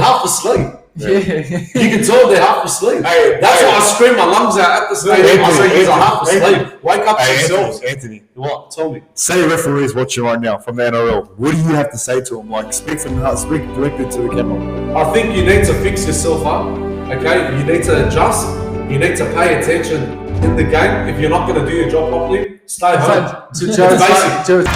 half asleep. Yeah. You can tell they're half asleep. That's why I scream my lungs out at the stadium. I say, "He's half asleep. Wake up yourselves." Anthony. What? Tell me. Say a referee is watching right now from the NRL. What do you have to say to him? Like, speak directly to the camera. I think you need to fix yourself up. Okay, you need to adjust. You need to pay attention in the game. If you're not going to do your job properly, stay home. It's basic.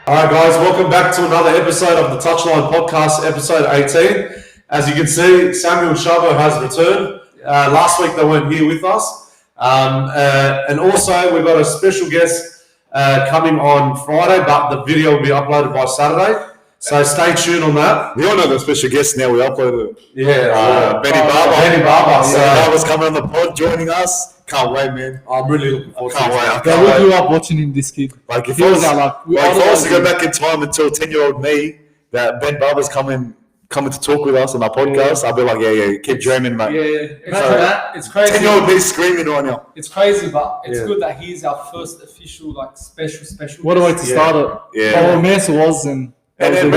Alright guys, welcome back to another episode of the Touchline Podcast, episode 18. As you can see, Samuel and Shabo has returned. Last week they weren't here with us. And also we've got a special guest coming on Friday, but the video will be uploaded by Saturday. So stay tuned on that. We all know the special guest now. We uploaded it. Yeah. Benny Barber. Benny Barber. So Barber's coming on the pod, joining us. Can't wait, man. I'm really looking forward to it. I Yeah, we grew up watching him, this kid. Like if He I was was, our, if I was to go back in time and tell 10-year-old me that Ben Barber's coming to talk with us on our podcast, I'd be like, yeah, keep dreaming, mate. It's crazy. 10-year-old me screaming right now. It's crazy, but it's good that he's our first official, special. What a way to start it. Yeah. Oh, Mesa was and then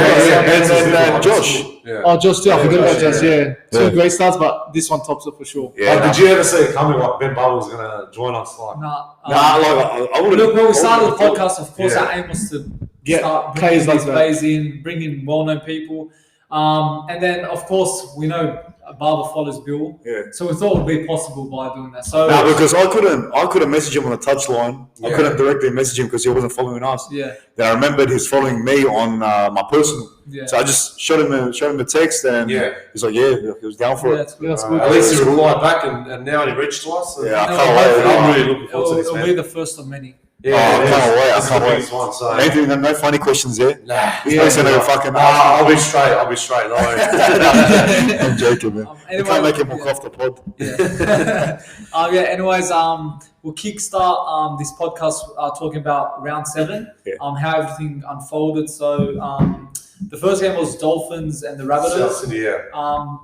Josh. Yeah. Oh, Josh, I forgot about Josh. Yeah. Two great starts, but this one tops it for sure. Yeah. Did you ever see it coming? Like Ben Barber was going to join us? I I would look, when we started the podcast, of course, our aim was to start bringing players these players in, bring in well-known people. And then, of course, we know Barber follows Bill. Yeah. So we thought it would be possible by doing that. So because I couldn't message him on the touchline. I couldn't directly message him because he wasn't following us. Yeah. Then I remembered he's following me on my personal. Yeah. So I just showed him a text, and he's like, he was down for it. That's good. At least he replied back, and now he reached to us. Yeah, I can't wait. I'm really looking forward to this, It'll man. be the first of many. I can't wait. This is the biggest one, so. Anthony, no funny questions there. I'll be straight. Don't worry. I'm joking, man. Anyway, You can't make him walk off the pod. Anyways, we'll kickstart this podcast talking about round 7. How everything unfolded. So the first game was Dolphins and the Rabbitohs.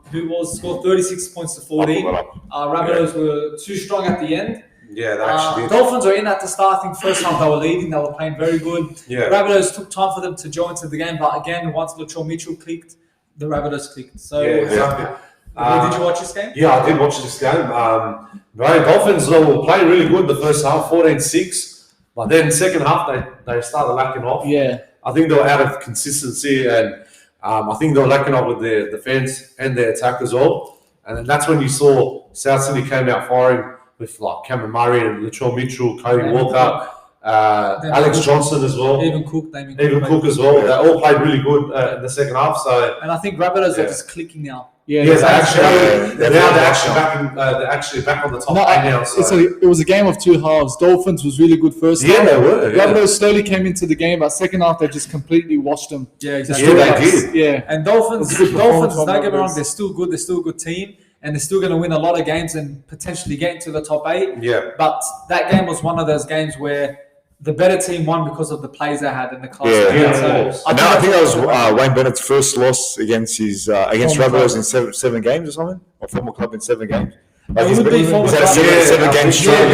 Who scored 36 points to 14. Rabbitohs were too strong at the end. Yeah, they actually did. Dolphins were in at the start. I think first half they were leading. They were playing very good. Yeah. Rabbitohs took time for them to join to the game, but again, once Latrell Mitchell clicked, the Rabbitohs clicked. So, exactly. Did you watch this game? Yeah, I did watch this game. Dolphins were playing really good the first half, 14-6. But then second half, they started lacking off. Yeah. I think they were out of consistency, and I think they were lacking off with their defense and their attack as well. And then that's when you saw South Sydney came out firing with like Cameron Murray and Latrell Mitchell, Cody Walker, Alex Johnson as well. Even Cook as well. They all played really good in the second half. So, and I think Rabbitohs are just clicking now. They're actually back on the top now. So. It was a game of two halves. Dolphins was really good first half. They were. Rabbitohs slowly came into the game, but second half they just completely washed them. Yeah, exactly. Yeah, they did. Yeah. And Dolphins, don't get me wrong, they're still good. They're still a good team. And they're still going to win a lot of games and potentially get into the top 8. Yeah. But that game was one of those games where the better team won because of the plays they had and the class. I think that was Wayne Bennett's first loss against Rabbitohs in seven games or something, or former club in 7 games. Like it would be former club. Seven games straight.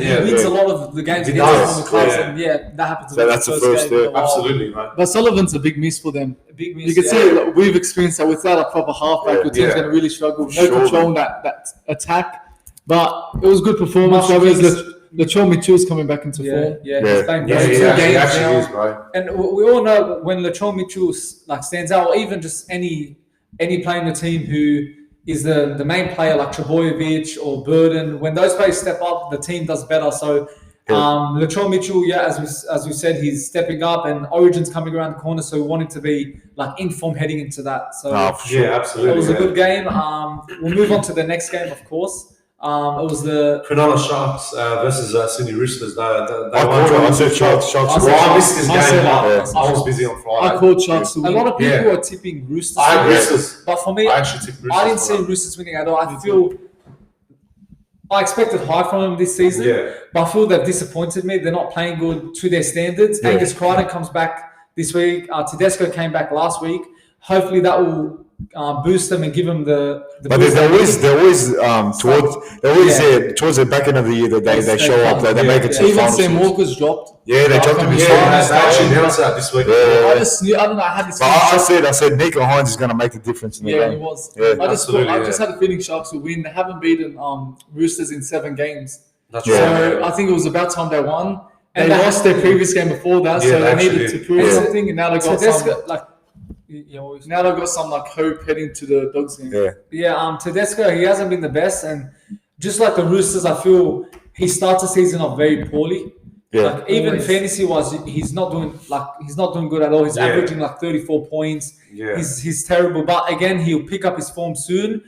He wins a lot of the games against former clubs, and that happens. So that's the first. Absolutely, mate. But Sullivan's a big miss for them. A big miss. You can see we've experienced that without a proper halfback. The team's going to really struggle. No control on that attack. But it was good performance. Latrell Mitchell's coming back into form. He's playing he actually is, bro. And we all know when Latrell Mitchell stands out, or even just any player in the team who is the main player like Trebojevic or Burden, when those players step up, the team does better. So Latrell Mitchell, as we said, he's stepping up, and Origin's coming around the corner, so we want him to be in form heading into that. So absolutely. It was a good game. We'll move on to the next game, of course. It was the Cronulla Sharks versus Sydney Roosters. I said Sharks. I missed this game. I was busy on Friday. I called Sharks to a win. lot of people are tipping Roosters. I had Roosters. But for me, I actually tipped Roosters. I didn't see Roosters winning at all. I expected high from them this season, but I feel they've disappointed me. They're not playing good to their standards. Angus Crichton comes back this week. Tedesco came back last week. Hopefully that will boost them and give them the But boost they're they need. always towards the back end of the year that they show up. They make it to the Even final. Sam Walker's dropped. Yeah, they dropped him. Yeah, Yeah, they actually announced that this week. Yeah. I just knew. I don't know. I had this. But I said Nico Hines is going to make the difference in the Yeah, game. he was. Yeah, I absolutely, just had a feeling Sharks would win. They haven't beaten Roosters in 7 games. That's Yeah. So right. I think it was about time they won. And They they lost their previous game before that, Yeah, so they they actually needed to did. prove Yeah. something, and now they got Tedesco, some. like, yeah, always. Now they've got some like hope heading to the Dogs game. Yeah. Yeah, Tedesco, he hasn't been the best, and just like the Roosters, I feel he starts the season off very poorly. Yeah. Like even Always. fantasy-wise, he's not doing good at all. He's Yeah. averaging like 34 points. Yeah. He's terrible. But again, he'll pick up his form soon.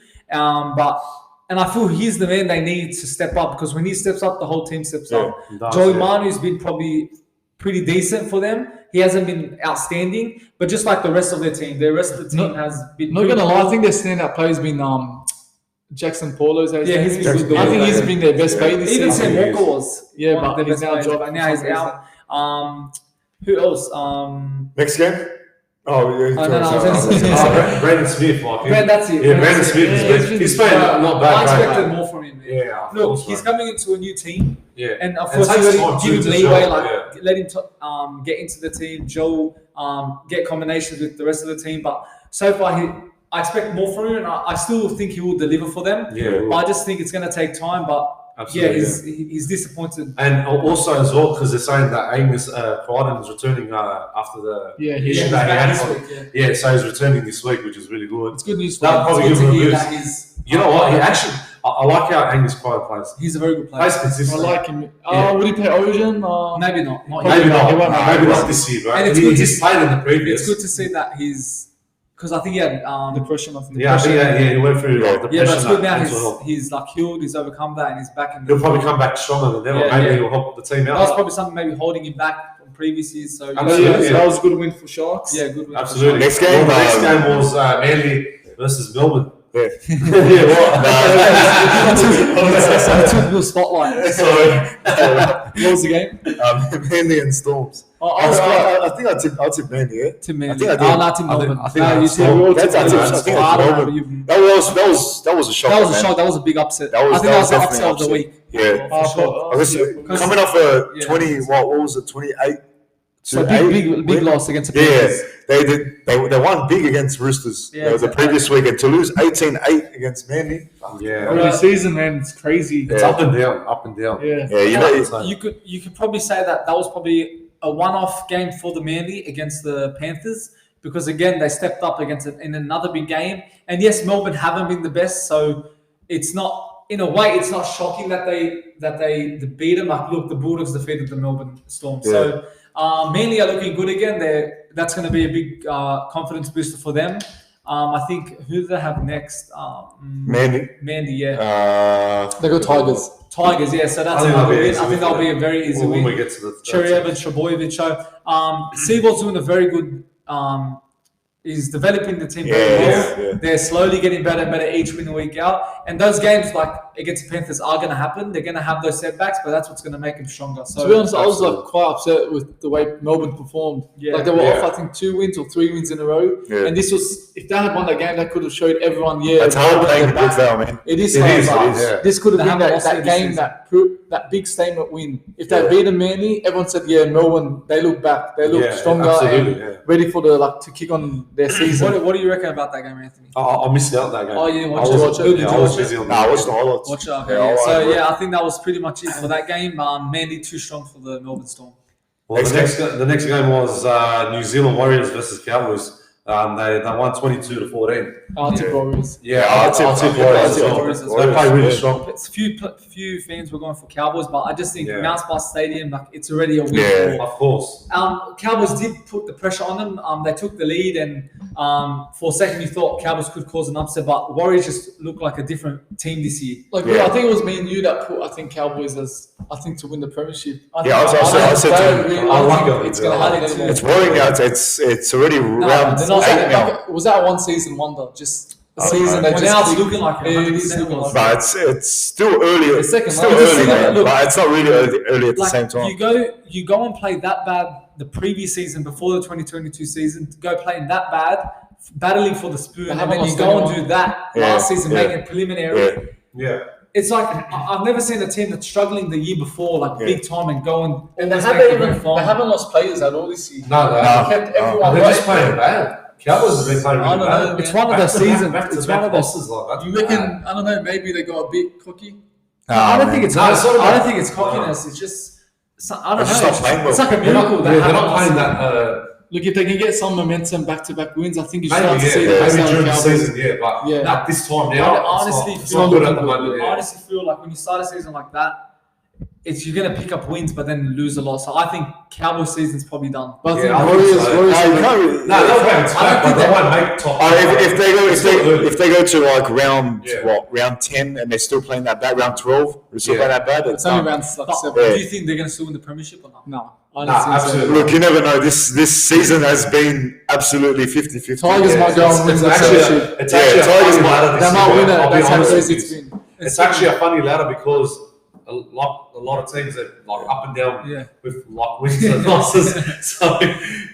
And I feel he's the man they need to step up, because when he steps up, the whole team steps up. he does, Joey yeah. Manu's been probably pretty decent for them. He hasn't been outstanding, but just like the rest of their team, the rest of the team has been. Not gonna lie, I think their standout player has been Jackson Paulo's. Yeah, he's been good. I think he's Yeah. been their best player this Even season. Sam Walker was Yeah, one of but their he's best now players, dropped but now he's for some out. Who else? Next game? Oh, yeah. no, I was gonna say- Brandon Smith, like him. That's it. Yeah, Brandon Smith is big. He's playing not bad. I expected great. more from him. Yeah, of Look, course, he's mate. coming into a new team, Yeah, and of It course, takes you time gotta to give him gel, leeway, like yeah. let him get into the team. Joe get combinations with the rest of the team, but so far I expect more from him, and I still think he will deliver for them. Yeah, But I just think it's gonna take time. But Absolutely, he's disappointed. and also as well because they're saying that Angus Crichton is returning after the Yeah, issue he's that he back had. this week, yeah. Yeah, so he's returning this week, which is really good. It's good news for That'll them. probably It's give good him to a hear boost. that he's. You know what? He actually, I like how Angus Crichton plays. He's a very good player. Plays I consistent. like him. Yeah. Would he play Origin? Maybe not. Maybe not. He won't know. Maybe not this year, And but it's good to he's played in the previous. It's good to see that he's, because I think he had Depression, I think. Yeah, I think he went through like depression. Yeah, but it's good now. mental health. He's like healed. He's overcome that, and he's back in. He'll probably come back stronger than ever. Yeah, Maybe yeah. he'll help the team That was out. probably something maybe holding him back from previous years. So Absolutely. So that was a good win for Sharks. yeah, good win. Absolutely. Next game, the next game was Manly versus Melbourne. Yeah. I took the spotlight. What was the game? Manly and Storms. I think I tipped Manly, yeah? Tim Manly. I think I did. Oh, not Tim Melbourne. I think No, I you tipped said Melbourne. That's- I think I it's don't know, Melbourne. you- That was a shock. That was a man. shock. That was a big upset. That was- I think that was that was the definitely upset of the upset. week. Yeah. For sure. I was Because- coming off a Yeah. 20. What was it? 28. So to 8 big win? loss against the Yeah, Panthers. they won big against Roosters Yeah, the exactly. previous week, and to lose 18-8 against Manly. Yeah. Early season, man, it's crazy. It's up and down, up and down. Yeah. Yeah, you know. You could probably say that was probably a one-off game for the Manly against the Panthers, because again they stepped up against it in another big game. And yes, Melbourne haven't been the best, so it's not, in a way, it's not shocking that they beat them. Like, look, the Bulldogs defeated the Melbourne Storm, so Manly are looking good again. That's going to be a big confidence booster for them. I think, who do they have next? Manly. Manly, yeah. They got Tigers. Tigers, yeah. So that's I think another that'll be win. easy I think win that'll for be them. a very easy When win. we get to the Cherry Evans, Trebojevic. So Seabold's doing a very good. He's developing the team very well. Yeah. They're slowly getting better and better each win, week out. And those games, like against the Panthers, are going to happen. They're going to have those setbacks, but that's what's going to make them stronger. So To be honest, I was like quite upset with the way Melbourne performed. Yeah. Like they were Yeah. off, I think, 2 wins or 3 wins in a row. Yeah. And this was, if they had won that game, they could have showed everyone, yeah, It's hard playing the they're big back. foul, man. It is It hard, is, but it is, yeah. this could have They been haven't that, lost that it this game season. that big statement win. If they beat Manly, everyone said, yeah, Melbourne, they look back, they look Yeah, stronger absolutely, and yeah. ready for to kick on their season. what do you reckon about that game, Anthony? I missed out that game. Oh, you didn't watch I it? was- Watch it? Did you I was watch it? busy on Nah, I that. watched the highlights. Watch it. Okay, Yeah, yeah. I So like yeah, I think that was pretty much it for that game. Manly too strong for the Melbourne Storm. Well, the next game was New Zealand Warriors versus Cowboys. They won 22-14. Arctic Warriors. Yeah, I'll tip Warriors as well. Warriors as They well. play really Yeah. strong. It's few fans were going for Cowboys, but I just think Yeah. Mount Spice Stadium, like, it's already a win. Yeah. for- Of course. Cowboys did put the pressure on them. They took the lead, and for a second you thought Cowboys could cause an upset, but Warriors just look like a different team this year. Like, Yeah. I think it was me and you that put, I think, Cowboys as, to win the premiership. Yeah, I said to him, I like think it. it's going to I happen like it. anymore. It's worrying now. It's already round they're not 8 saying now. Was that a one season wonder? Just a season okay. that Well, just now it's clicked. looking like it, Yeah, it 100% is looking like But it's still early. The second still round. early, man. Look, But it's not really early at the Like, same time. you go and play that bad the previous season before the 2022 season, to go playing that bad battling for the spoon, and haven't then you lost go and anyone. do that Yeah, last season, yeah. making preliminary. Yeah. It's like I've never seen a team that's struggling the year before, like big time, and going And they almost haven't make the even grand final. they haven't lost players at all this season. No, They kept everyone They're right. just playing bad. Cowboys have been playing I really don't bad. know, It's one of those seasons. It's one of those. losses like that. You reckon? I don't know. Maybe they got a bit cocky. I don't think it's. No, it's not I about- don't think it's no. cockiness. It's just. I don't It's just know. not playing well. It's like a They're not, miracle. they're That not playing happened. that. Look, if they can get some momentum back-to-back wins, I think you Maybe, start to see the maybe best out during of the Cowboys. season, but Yeah. not this time I now. honestly it's feel not good at the looking moment. good. I Yeah. honestly feel like when you start a season like that, you're gonna pick up wins, but then lose a lot. So I think Cowboys season's probably done. But I Yeah, think I think Warriors, so. Warriors, No, you can't really- No, they'll go to I don't but think they they- won't make top. If they go to like round 10 and they're still playing that bad, round 12, they're still Yeah. playing that bad. it's only around like But 7. Yeah. do you think they're gonna still win the premiership or not? No, I Nah, don't think so. absolutely. Look, you never know. This season has been absolutely 50-50. Tigers might go and win It's the actually premiership. it's Yeah, actually a Tigers funny might- ladder this They might year. win it. I'll be That's how honest crazy with it's you. been. It's actually a funny ladder because a lot of teams are like up and down Yeah. with like wins and losses. So,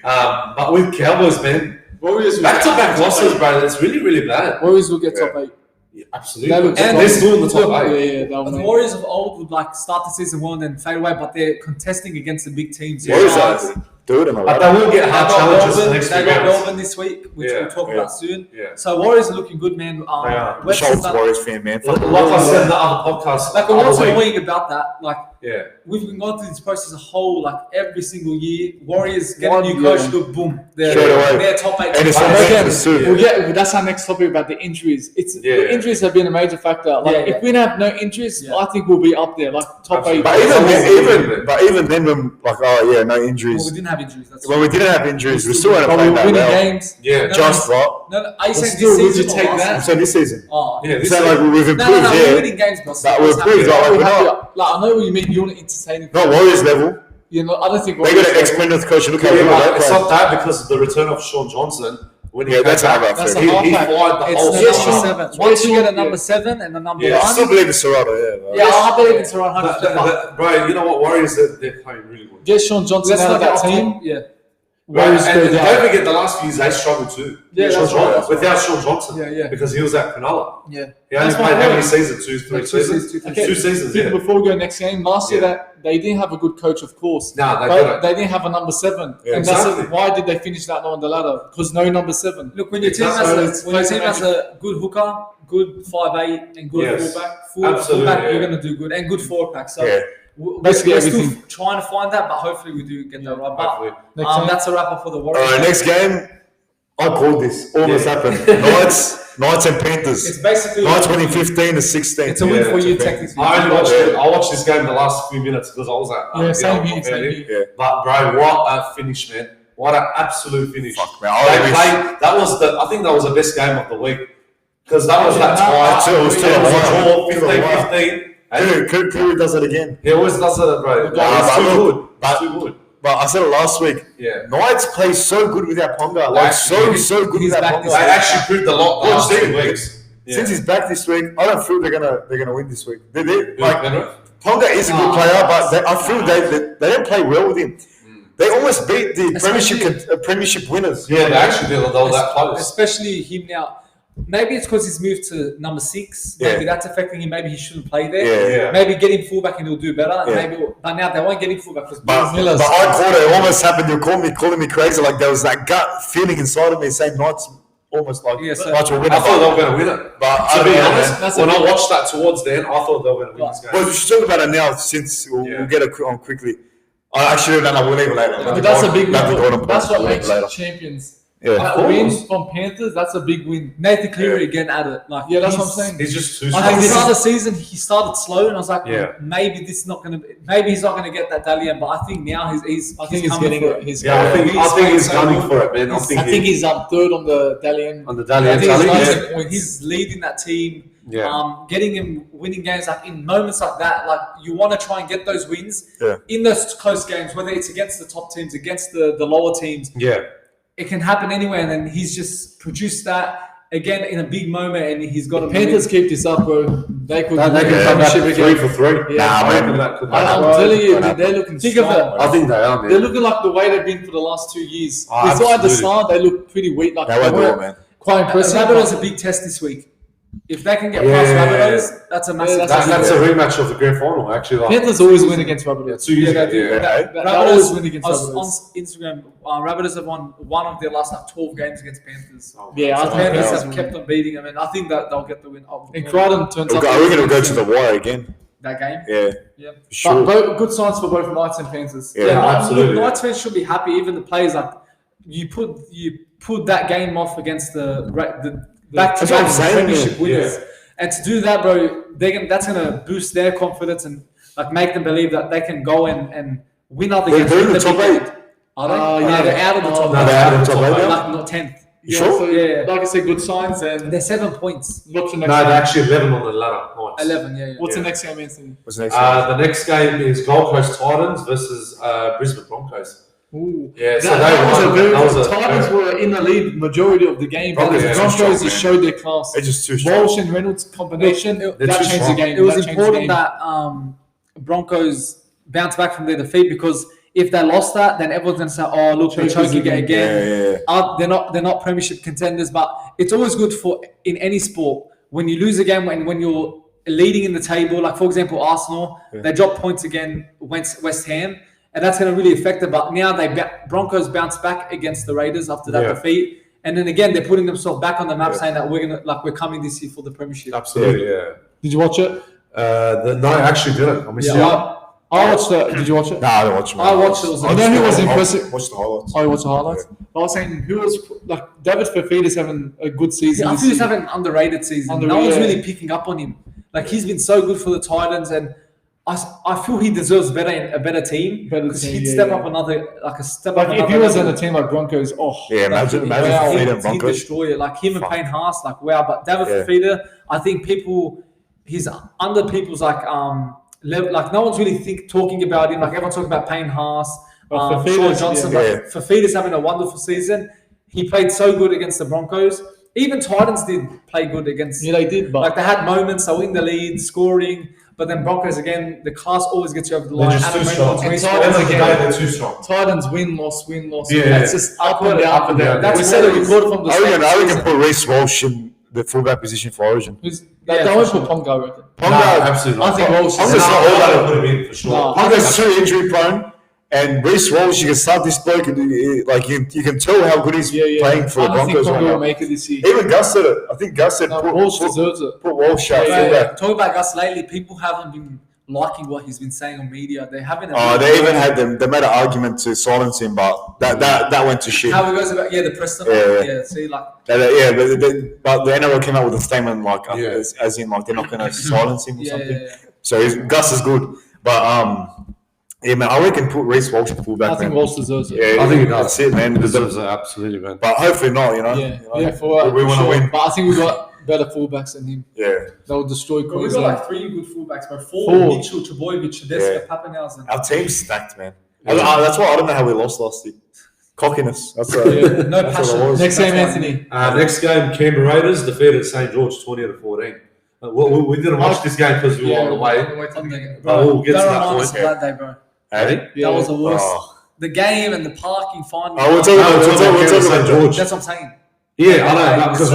but with Cowboys, man, Warriors will back-to-back get losses, top bro. It's really bad. 8. Warriors will get top 8. Yeah, absolutely, They look and they're strong. still in the top Yeah, 8. yeah, they'll But the win. Warriors of old would like start the season well and then fade away, but they're contesting against the big teams. Warriors Giants. are doing it, But they will get They hard got challenges the Melbourne, next they few got rounds. Melbourne this week, which Yeah, we'll talk yeah. about soon. Yeah. So Warriors are looking good, man. They are. West Schultz, Ham- Warriors fan, man. Like I said in the other podcast, Like, the what's other week, annoying about that? Like, yeah, we've been going through this process a whole, like, every single year. Warriors get One a new coach, year. look, boom, Straight away. they're top 8. And it's But on again, defense too. We'll get, that's our next topic about the injuries. It's Yeah. the injuries have been a major factor. Like Yeah, if we have no injuries, Yeah. I think we'll be up there, like top Absolutely. 8. But even then, when like, oh yeah, no Well, injuries. we didn't have injuries. That's When we didn't have injuries, we still weren't But playing we're that winning well. games. yeah, No, Just right. No, are you But saying still, this would season you or take last that? So this season. Oh, yeah. This So is- like we've No, improved we're here. winning games, but But we're what's improved. happening? Like, we're We have not, to- like, I know what you mean. You want to entertain. not Warriors level. You know, I don't think They got an experienced coach. Look how Yeah, good but they it's play. not that because of the return of Sean Johnson. When he Yeah, came that's back, not That's fair. a he halfback. fired the It's whole the Yes, number Sean- 7. yes, Once you Sean- get a number yeah. 7 and a number Yeah, I 1, still believe it's Serrato. Yeah. yeah, I believe it's around But, 100. bro, you know what? Warriors, they're playing really good. Get Sean Johnson Let's out not of get that off team. team. Yeah. Warriors and go down. don't forget the last few years they struggled too. Yeah, Sean that's right, Johnson, that's right. without Sean Johnson. Yeah, yeah. Because he was at Cronulla. Yeah. He only That's my played how many point. seasons? Two, three Like two seasons? seasons, Okay, Two seasons, think yeah. Before we go next game, last year Yeah. that they didn't have a good coach, of course. No, they but didn't. they didn't have a number 7. Yeah, and exactly. that's why did they finish that low on the ladder? Because no number 7. Look, when your team Exactly. has a good hooker, good 5'8", and good Yes. fullback, Absolutely, fullback yeah. you're going to do good, and good forward pack. So Yeah. Basically we're still everything. trying to find that, but hopefully we do get that right. Hopefully. But Next time. that's a wrap up for the All Warriors. right, next game. I called this. Almost Yeah. happened. Knights and It's Panthers. basically Knights winning 15 to 16. it's a win Yeah, for it's you a big- technically. I only watched Yeah. it. I watched this game the last few minutes because I was at. Yeah, same my here, same family. here. Yeah. But bro, what a finish, man! What an absolute finish! Fuck, man. They I wish- played. That was the. I think that was the best game of the week because that was that tie. It was It still a was a while. draw, Still a while. 15-15. Curry does it again. He always does it, bro. Nah, It's but too look, good. but- It's too good. But I said it last week. Yeah. Knights play so good without Ponga. Like Actually, so good he's without back Ponga. this They actually proved a lot the last Watch 2 this. weeks. Yeah. Since he's back this week, I don't feel they're gonna win this week. They like Penrith? Ponga is a good Nah. player, but I feel they don't play well with him. They almost beat the Especially- premiership winners. Yeah, they actually did. They were that close. Especially him now. Maybe it's because he's moved to number 6. Yeah. Maybe that's affecting him. Maybe he shouldn't play there. Yeah. Yeah. Maybe get him fullback and he'll do better. Yeah. Maybe, but now they won't get him fullback because But, Miller's. but I called it. It almost happened. You calling me crazy. Like there was that gut feeling inside of me saying Knights almost like Yeah, so- Knights will win. I thought they were going to win it. But I To don't be know, honest, man. That's when a I bit- watched that towards the end, I thought they were going to win this game. Well, we should talk about it now since we'll get it on quickly. I actually don't know. We'll leave it later. But that's a big We'll have to go on win. a That's what podcast makes later. champions. Yeah. A win from Panthers, that's a big win. Nathan Cleary again at it. Like, Yeah, that's what I'm he's- saying. He's just too I strong. think this this is- other season he started slow, and I was like, Yeah. maybe this is not going to. Maybe he's not going to get that Dalian, but I think now he's. I think he's coming getting for it. He's Yeah, I think he's so gunning good. for it, man. I think he's up third on the Dalian. on the I Dalian think tally. he's Yeah. nice points. He's leading that team. Yeah. Getting him winning games like in moments like that, like you want to try and get those wins Yeah. in those close games, whether it's against the top teams, against the lower teams. Yeah. It can happen anywhere, and then he's just produced that. again in a big moment, and he's got a Panthers keep this up, bro. They could They win can the come back premiership 3 again. for 3. Yeah. Nah, I reckon man. that could I'm happen. telling you, Won't they're looking Think of strong. it. I think they are, They're man. looking like the way they've been for the last 2 years. Oh, We saw at the absolutely. start they looked pretty weak. Like They won't do weren't it, man. quite impressive. Rabbitohs but- a big test this week. If they can get Yeah. past Rabbitohs, that's a massive. That's a rematch of the grand final, actually. Like, Panthers always win against Rabbitohs. 2 years ago. they do. Yeah. They always win Rabbitohs, against I was Rabbitohs. on Instagram. Rabbitohs have won one of their last 12 games against Panthers. Yeah, I The think Panthers Panthers have will kept on beating them, and I think that they'll get the win. And Crichton turns up. I reckon it'll go to the wire again. That game. Yeah, Yeah. for sure. But good signs for both Knights and Panthers. Yeah. Yeah, absolutely. Knights fans should be happy. Even the players, like you put that game off against the back to That's what I'm back saying, premiership man. winners, and to do that, bro, that's gonna boost their confidence and like make them believe that they can go and win other They're games. in the Win top big- 8. Are they? Yeah, No, they're out of the top. No, they're out of the top 8 now? Like not 10th. You sure? So, Yeah. like I said, good signs. And They're 7 points. what's the No, next they're game? actually 11 on the ladder. Nice. 11. Yeah. What's Yeah. the next game, Anthony? What's the next one? The next game is Gold Coast Titans versus Brisbane Broncos. Ooh. Yeah, so that was a won. very That was good. a- Titans were in the lead majority of the game. Broncos The are Broncos strong, just man. showed their class. They're just too strong. Walsh and Reynolds combination Look, they're that too changed the strong. game. It was That changed the important game. that Broncos bounce back from their defeat, because if they lost that, then everyone's gonna say, "Oh, look, they're Chokers choking it again. again." Yeah. They're not premiership contenders, but it's always good for in any sport when you lose a game when you're leading in the table. Like for example, Arsenal, they dropped points again West Ham, and that's going to really affect them. But now Broncos bounce back against the Raiders after that defeat, and then again they're putting themselves back on the map, saying that we're coming this year for the premiership. Absolutely, yeah. Did you watch it? No, I actually didn't. I missed out. I watched it. Did you watch it? Nah, I don't watch them. I watched it. You know who was impressive? Watch the highlights. I watched the highlights. I was saying who was like David Fafita's having a good season. I this feel he's year. having an underrated season. Underrated, No one's yeah. really picking up on him. Like he's been so good for the Titans, and I feel he deserves a better team. Better because team, he'd yeah, step yeah. up another like a step Like up. if he another was on level. a team like Broncos, Yeah, imagine Wow, Fafita and he'd Broncos. destroy it. Like him and Fuck. Payne Haas, like wow. But David Yeah. Fafita, I think he's under people's like level. Like no one's really talking about him. Like everyone's talking about Payne Haas, But Sean Fafita's- Johnson. yeah. But Fafita's having a wonderful season. He played so good against the Broncos. Even Titans did play good against. yeah, they did, but Like they had moments, they were in the lead, scoring, but then Broncos again, the class always gets you over the They're line. just too Adam strong. Reynolds, And Reece Titans End of the Walsh. day, they're too strong. Titans win, loss, win, loss. Yeah, win. yeah. It's just up and down, up and down. That's We said what it. it We is. called it from the I start. reckon put Reece Walsh in the fullback position for Origin. They Yeah, don't for put Ponga, I reckon. No, absolutely I not. think Walsh I'm is just not all that. put him in for sure. No. Ponga's too injury prone, and Reece Walsh, you can start this bloke, and like you can tell how good he's playing for the I don't think Broncos Ponga right will now. make it this year. Even Gus said it. I think Gus said No, put Walsh deserves it. Walsh out Yeah, fullback. Talking about Gus lately, people haven't been liking what he's been saying on media. They haven't. Oh, they even had them. They made an argument to silence him, but that went to shit. How it goes about the Preston. Yeah. See, like But the NRL came out with a statement like, Yeah. as in like they're not going to silence him or something. yeah. So Gus is good, but yeah, man, I reckon put Reece Walsh at fullback. I think man. Walsh deserves it. Yeah, I think he does. That's it, man. He deserves it, absolutely, man. But hopefully not, you know. Yeah, You know, yeah, for we want to sure. win. But I think we got better fullbacks than him. Yeah, They'll destroy But we've got Queensland. like 3 good fullbacks, but 4 Four. Mitchell, Trebojevic, Tedesco, Yeah. Pappenhausen. our team's stacked, man. That's why I don't know how we lost last year. Cockiness. That's Yeah. No that's passion. what it was. Next That's game, why- Anthony. Next game, Canberra Raiders defeated St. George 20-14. We didn't watch this game because we were on the way. But we'll get to that Bro, point. that day, bro. Hey? Yeah. That was the worst. Oh. The game and the parking fine. Oh, we're No, talking about we're talking about St. St. George. That's what I'm saying. Yeah, I know, because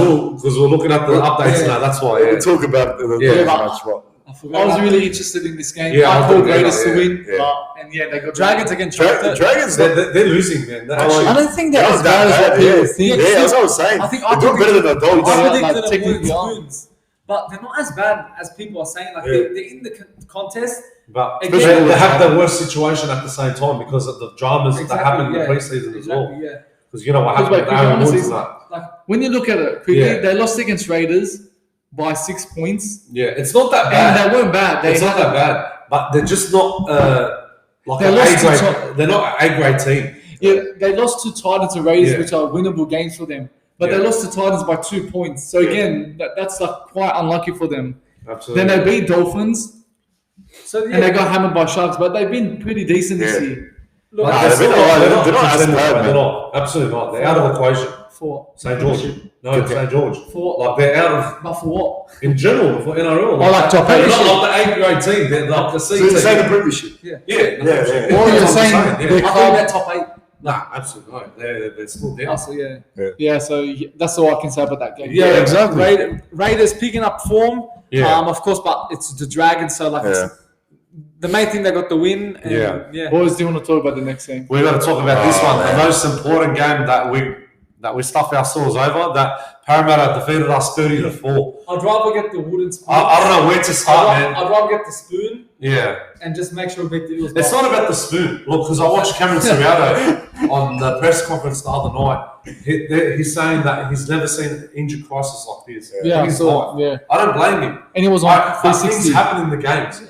we're looking at the updates Yeah. now. That's why. We'll Yeah. talk about the Yeah. match. But I forgot. I was really interested in this game. Yeah, I I called thought they Raiders were, to win, yeah. and they got Dragons against the Dragons, They're losing, man. They're I actually, don't think they're They're as not bad as that what bad, people yeah. think. Yeah, that's what I was saying. I think They're doing better than the Dogs. Yeah, I like predicted it technically would are. Spoons, but they're not as bad as people are saying. Like Yeah. they're in the contest. but Again- they have the worst situation at the same time because of the dramas that happened in the preseason as well. Exactly, yeah. Because you know what Because, happened with like, Aaron Woods honestly, and that. Like When you look at it quickly, Yeah. they lost against Raiders by 6 points, Yeah, it's not that and bad. they weren't bad. They It's not that bad, but they're just not like They an lost A to grade. Tot- They're not an A grade team. Yeah, they lost to Titans and Raiders, Yeah. which are winnable games for them. But Yeah. they lost to Titans by 2 points. So Yeah. again, that's like quite unlucky for them. Absolutely. Then they beat Dolphins, so, and they got hammered by Sharks, but they've been pretty decent this Yeah. year. look, Like, Nah, they're they're still not- not- they're not as contenders, bad, They're man. not. Absolutely not. They're out of the equation. For St. George. No, St. George. For Like they're out of but for what? in general for NRL. like top they're eight. not like the A grade team. They're like the C So team. you're saying the premiership? Yeah. Or you're That's what saying I'm the yeah. I think club. they're top 8. Nah, absolutely no. They're still down. Also, yeah. Yeah, so that's all I can say about that game. Yeah, exactly. Raiders picking up form. Yeah. Of course, but it's the Dragons, so like it's the main thing they got the win. And, yeah. Boys, do you want to talk about the next game? We're going to talk about this one, the most important game that we stuff ourselves over. That Parramatta defeated us 30-4. I'd rather get the wooden spoon. I don't know where to start, man. I'd rather get the spoon Yeah. and just make sure we beat the Eagles. It's not about the spoon. Look, because I watched Cameron Serrato on the press conference the other night. He's saying that he's never seen an injury crisis like this. Yeah, He's so, like, yeah. I don't blame him. And it was on But things 360. happen in the games.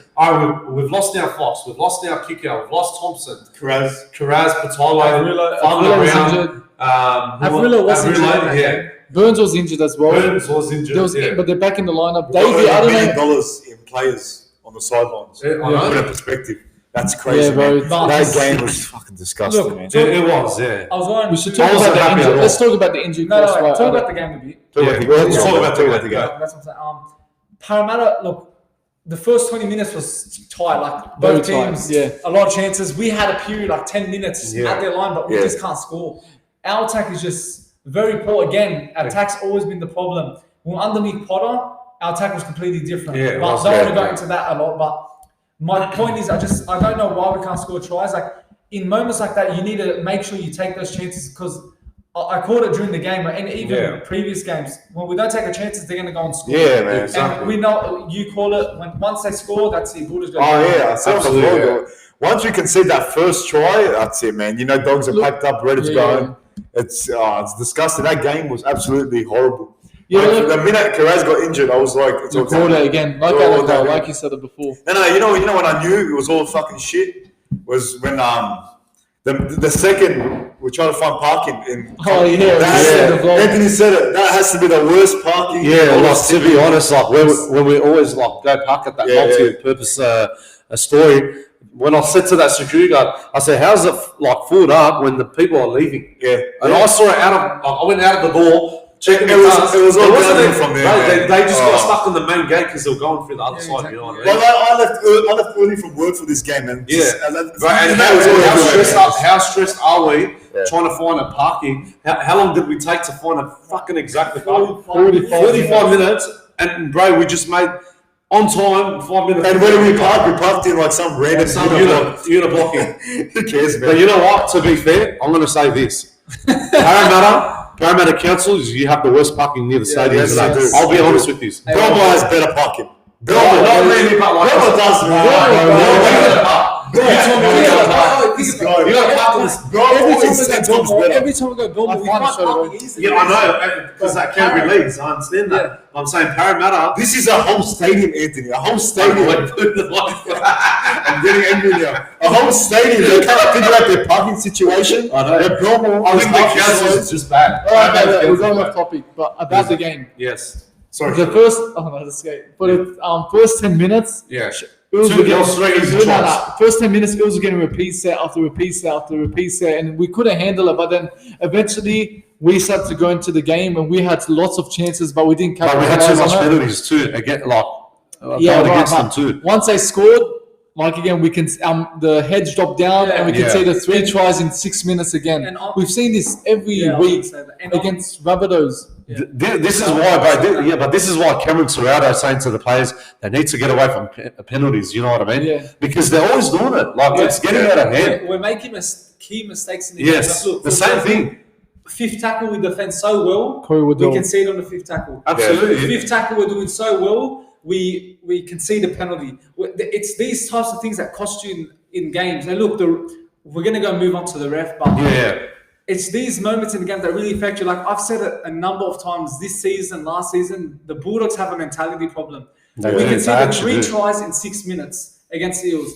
We've lost our Fox, we've lost our kicker, we've lost Thompson, Karaz, Patolo, Avrilo was injured. Avrilo was injured. Yeah. Burns was injured as well. Burns was injured. There was, yeah. but they're back in the lineup. Got Davey, I $1 don't million know. in players on the sidelines. Yeah, I know. Put it in perspective. That's crazy, Yeah, bro. man. But That game was fucking disgusting, Look, man. It was, yeah. I was going. We should I talk wasn't about the happy at injury. all. Let's talk about the injury No, cost. talk right? about the game a bit. Let's talk about the game. That's what I'm saying. Parramatta, look, the first 20 minutes was tight. Like Very both tight, teams, yeah. a lot of chances. We had a period like 10 minutes Yeah. at their line, but we Yeah. just can't score. Our attack is just very poor. Again, our attack's always been the problem. When we're underneath Potter, our attack was completely different. Yeah, it but was, I don't want to yeah. go into that a lot. But my point is, I don't know why we can't score tries. Like in moments like that, you need to make sure you take those chances because I called it during the game and even previous games. When we don't take the chances, they're going to go and score. Yeah, man. And we know you call it once they score, that's it. Bulldogs go. Oh, yeah. I said it Absolutely, before, once you concede that first try, that's it, man. You know, dogs are packed up, ready to go. It's disgusting. That game was absolutely horrible. Yeah, Like, look- the minute Karaz got injured, I was like, it's all Record done. it again. Like All that, done. like you said it before. No, you know when I knew it was all fucking shit was when the second we tried to find parking in. Oh, yeah. That- The vlog. Anthony said it. That has to be the worst parking. Yeah, in all like of to be honest, like when we always like go park at that Yeah, multi-purpose story. When I said to that security guard, I said, "How's it like filled up when the people are leaving?" Yeah. And I saw it I went out of the door, checking the It was- cars. it was all wasn't downhill from there, man. They just got Oh. stuck on the main gate because they were going through the other side. exactly. You know what I mean? Well, I left early from work for this game, man. Yeah. Right, and that was all how stressed are we trying to find a parking? How long did we take to find a fucking exactly 45 minutes? And bro, we just made on time 5 minutes. And where did we park? We parked in like some random unit blocking. Who cares, man? But you know what? To be fair, I'm going to say this: Parramatta Council, you have the worst parking near the stadium. yes, they do. I'll be honest with you. Belmont has better parking. Belmont, not really, but like Belmont does, man. You got to park in this. Every time we go Belmont, we find can't it so park easily. Yeah, I know, because that Canterbury leads. I understand that. I'm saying Parramatta. This is a home stadium, Anthony. A home stadium. I'm getting angry now. A home stadium. They can't figure out their parking situation. I know. I think the council is just bad. All right, we're going off topic, but about the game. Yes. Sorry. The first, that's great. For the first 10 minutes, Yeah. it was Two goals, 3 easy tries. First 10 minutes, it was getting repeat set after repeat set after repeat set, and we couldn't handle it. But then eventually, we started to go into the game, and we had lots of chances, but we didn't But we capitalize had too much on it. penalties too. Again, like Yeah, going against right, them too. Once they scored, like again, we can the heads drop down, and we can Yeah. see the 3 tries in 6 minutes again. And We've seen this every Yeah, I was week gonna say that. And against Rabbitohs. This is why, bro. But this is why Cameron Serrato is saying to the players they need to get away from penalties. You know what I mean? Yeah. Because they're always doing it. Like it's getting out of hand. We're making key mistakes in the Yes, game. Look, the for same example, thing. Fifth tackle, we defend so well. Corey We Woodall. concede on the fifth tackle. Absolutely. Fifth tackle, we're doing so well. We concede a penalty. It's these types of things that cost you in games. And look, we're going to go move on to the ref, but Yeah. it's these moments in the game that really affect you. Like I've said it a number of times this season, last season, the Bulldogs have a mentality problem. They We do. They conceded actually 3 do. tries in 6 minutes against the Eels.